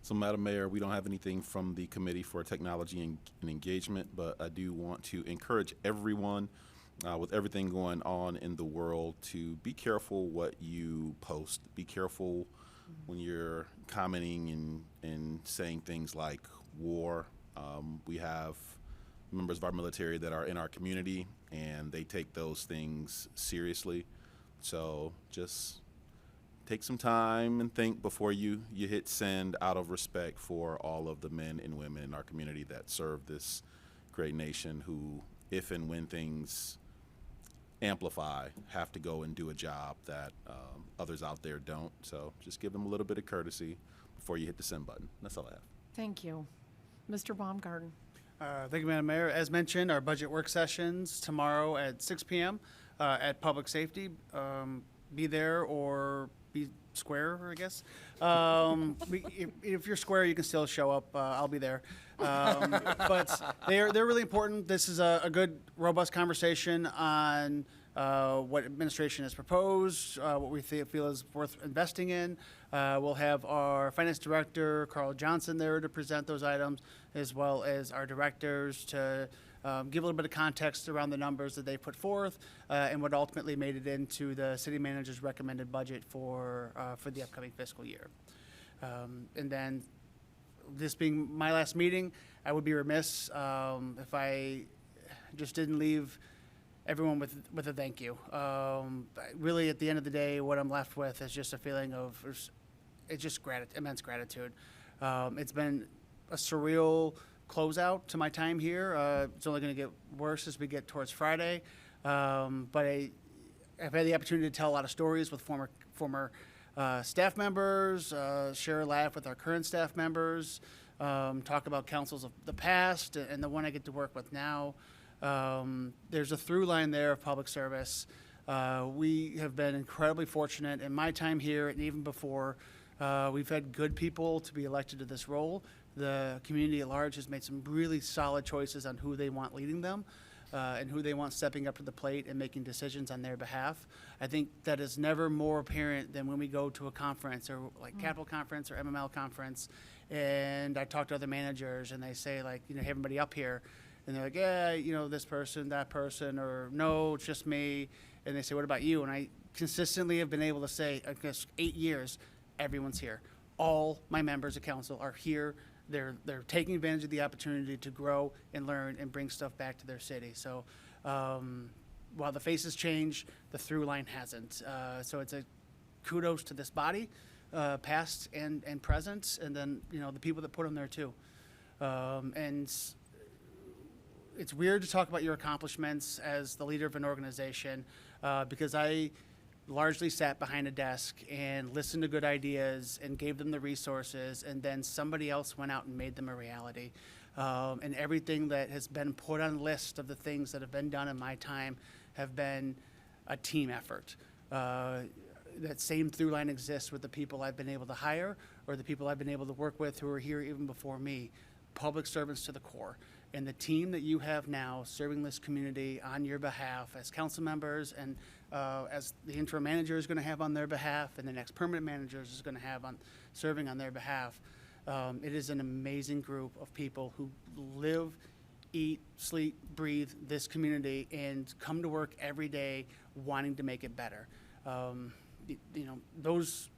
So, Madam Mayor, we don't have anything from the Committee for Technology and Engagement, but I do want to encourage everyone with everything going on in the world to be careful what you post. Be careful when you're commenting and saying things like war. We have members of our military that are in our community, and they take those things seriously. So just take some time and think before you hit send, out of respect for all of the men and women in our community that serve this great nation who, if and when things amplify, have to go and do a job that others out there don't. So just give them a little bit of courtesy before you hit the send button. That's all I have. Thank you. Mr. Baumgarten. Thank you, Madam Mayor. As mentioned, our budget work sessions tomorrow at 6 p.m. At Public Safety. Be there or be square, I guess. If you're square, you can still show up. I'll be there. But they're really important. This is a good, robust conversation on what administration has proposed, what we feel is worth investing in. We'll have our finance director, Carl Johnson, there to present those items, as well as our directors to give a little bit of context around the numbers that they put forth and what ultimately made it into the city manager's recommended budget for the upcoming fiscal year. And then, this being my last meeting, I would be remiss if I just didn't leave everyone with a thank you. Really, at the end of the day, what I'm left with is just a feeling of immense gratitude. It's been a surreal closeout to my time here. It's only going to get worse as we get towards Friday. But I've had the opportunity to tell a lot of stories with former staff members, share a laugh with our current staff members, talk about councils of the past and the one I get to work with now. There's a through line there of public service. We have been incredibly fortunate in my time here and even before. We've had good people to be elected to this role. The community at large has made some really solid choices on who they want leading them and who they want stepping up to the plate and making decisions on their behalf. I think that is never more apparent than when we go to a conference or like Capitol Conference or MML Conference, and I talk to other managers and they say, like, hey, everybody up here, and they're like, yeah, this person, that person, or no, it's just me. And they say, what about you? And I consistently have been able to say, I guess 8 years, everyone's here. All my members of council are here. They're taking advantage of the opportunity to grow and learn and bring stuff back to their city. So while the faces change, the through line hasn't. So it's a kudos to this body, past and present, and then the people that put them there too. And it's weird to talk about your accomplishments as the leader of an organization because I largely sat behind a desk and listened to good ideas and gave them the resources, and then somebody else went out and made them a reality. And everything that has been put on the list of the things that have been done in my time have been a team effort. That same through line exists with the people I've been able to hire or the people I've been able to work with who are here even before me. Public servants to the core. And the team that you have now serving this community on your behalf as council members and as the interim manager is going to have on their behalf and the next permanent manager is going to have on serving on their behalf. It is an amazing group of people who live, eat, sleep, breathe this community and come to work every day wanting to make it better. Those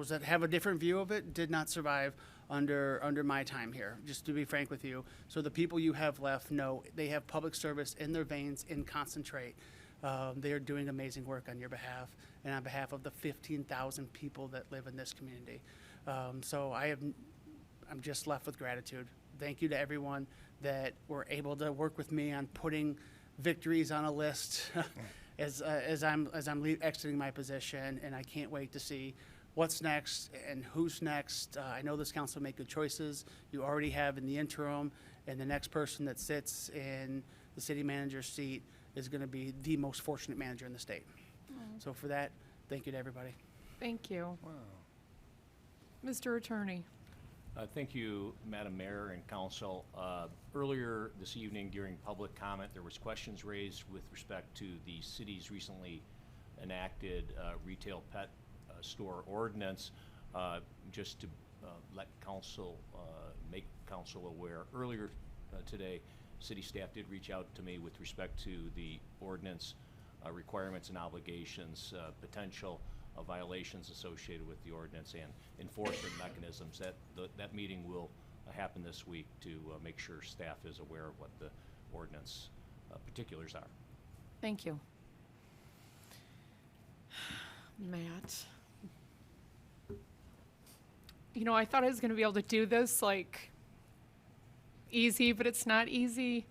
that have a different view of it did not survive under my time here, just to be frank with you. So the people you have left know they have public service in their veins in concentrate. They are doing amazing work on your behalf and on behalf of the 15,000 people that live in this community. So I'm just left with gratitude. Thank you to everyone that were able to work with me on putting victories on a list as I'm exiting my position, and I can't wait to see what's next and who's next. I know this council made good choices. You already have in the interim, and the next person that sits in the city manager's seat is going to be the most fortunate manager in the state. So for that, thank you to everybody. Thank you. Mr. Attorney. Thank you, Madam Mayor and Council. Earlier this evening during public comment, there was questions raised with respect to the city's recently enacted retail pet store ordinance. Just to let council, make council aware, earlier today, city staff did reach out to me with respect to the ordinance requirements and obligations, potential violations associated with the ordinance and enforcement mechanisms. That meeting will happen this week to make sure staff is aware of what the ordinance particulars are. Thank you. Matt. You know, I thought I was going to be able to do this like easy, but it's not easy.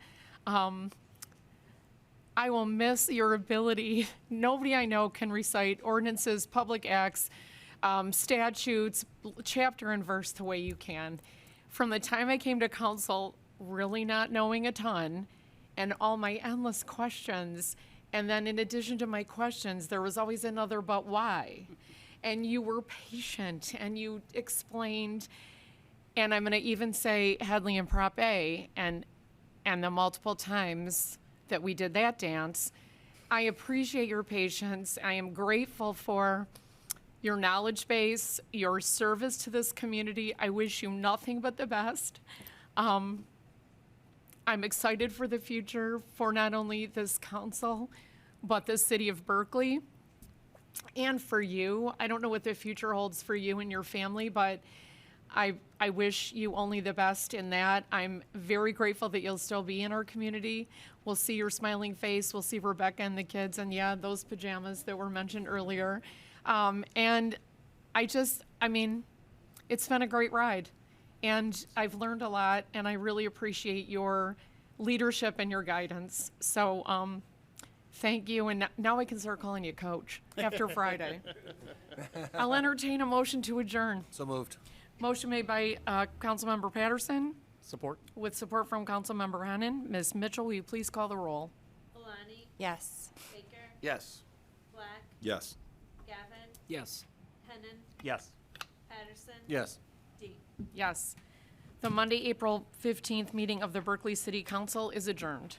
I will miss your ability. Nobody I know can recite ordinances, public acts, statutes, chapter and verse the way you can. From the time I came to council, really not knowing a ton, and all my endless questions, and then in addition to my questions, there was always another but why. And you were patient, and you explained, and I'm gonna even say Headley and Prop A, and the multiple times that we did that dance. I appreciate your patience. I am grateful for your knowledge base, your service to this community. I wish you nothing but the best. I'm excited for the future for not only this council, but the city of Berkeley and for you. I don't know what the future holds for you and your family, but I wish you only the best in that. I'm very grateful that you'll still be in our community. We'll see your smiling face. We'll see Rebecca and the kids, and yeah, those pajamas that were mentioned earlier. And I mean, it's been a great ride, and I've learned a lot, and I really appreciate your leadership and your guidance. So thank you, and now I can start calling you Coach after Friday. I'll entertain a motion to adjourn. So moved. Motion made by Councilmember Patterson. Support. With support from Councilmember Hennen. Ms. Mitchell, will you please call the roll? Alani, Yes. Baker, Yes. Black, Yes. Gavin, Yes. Hennon, Yes. Patterson, Yes. D. Yes. The Monday, April 15th meeting of the Berkeley City Council is adjourned.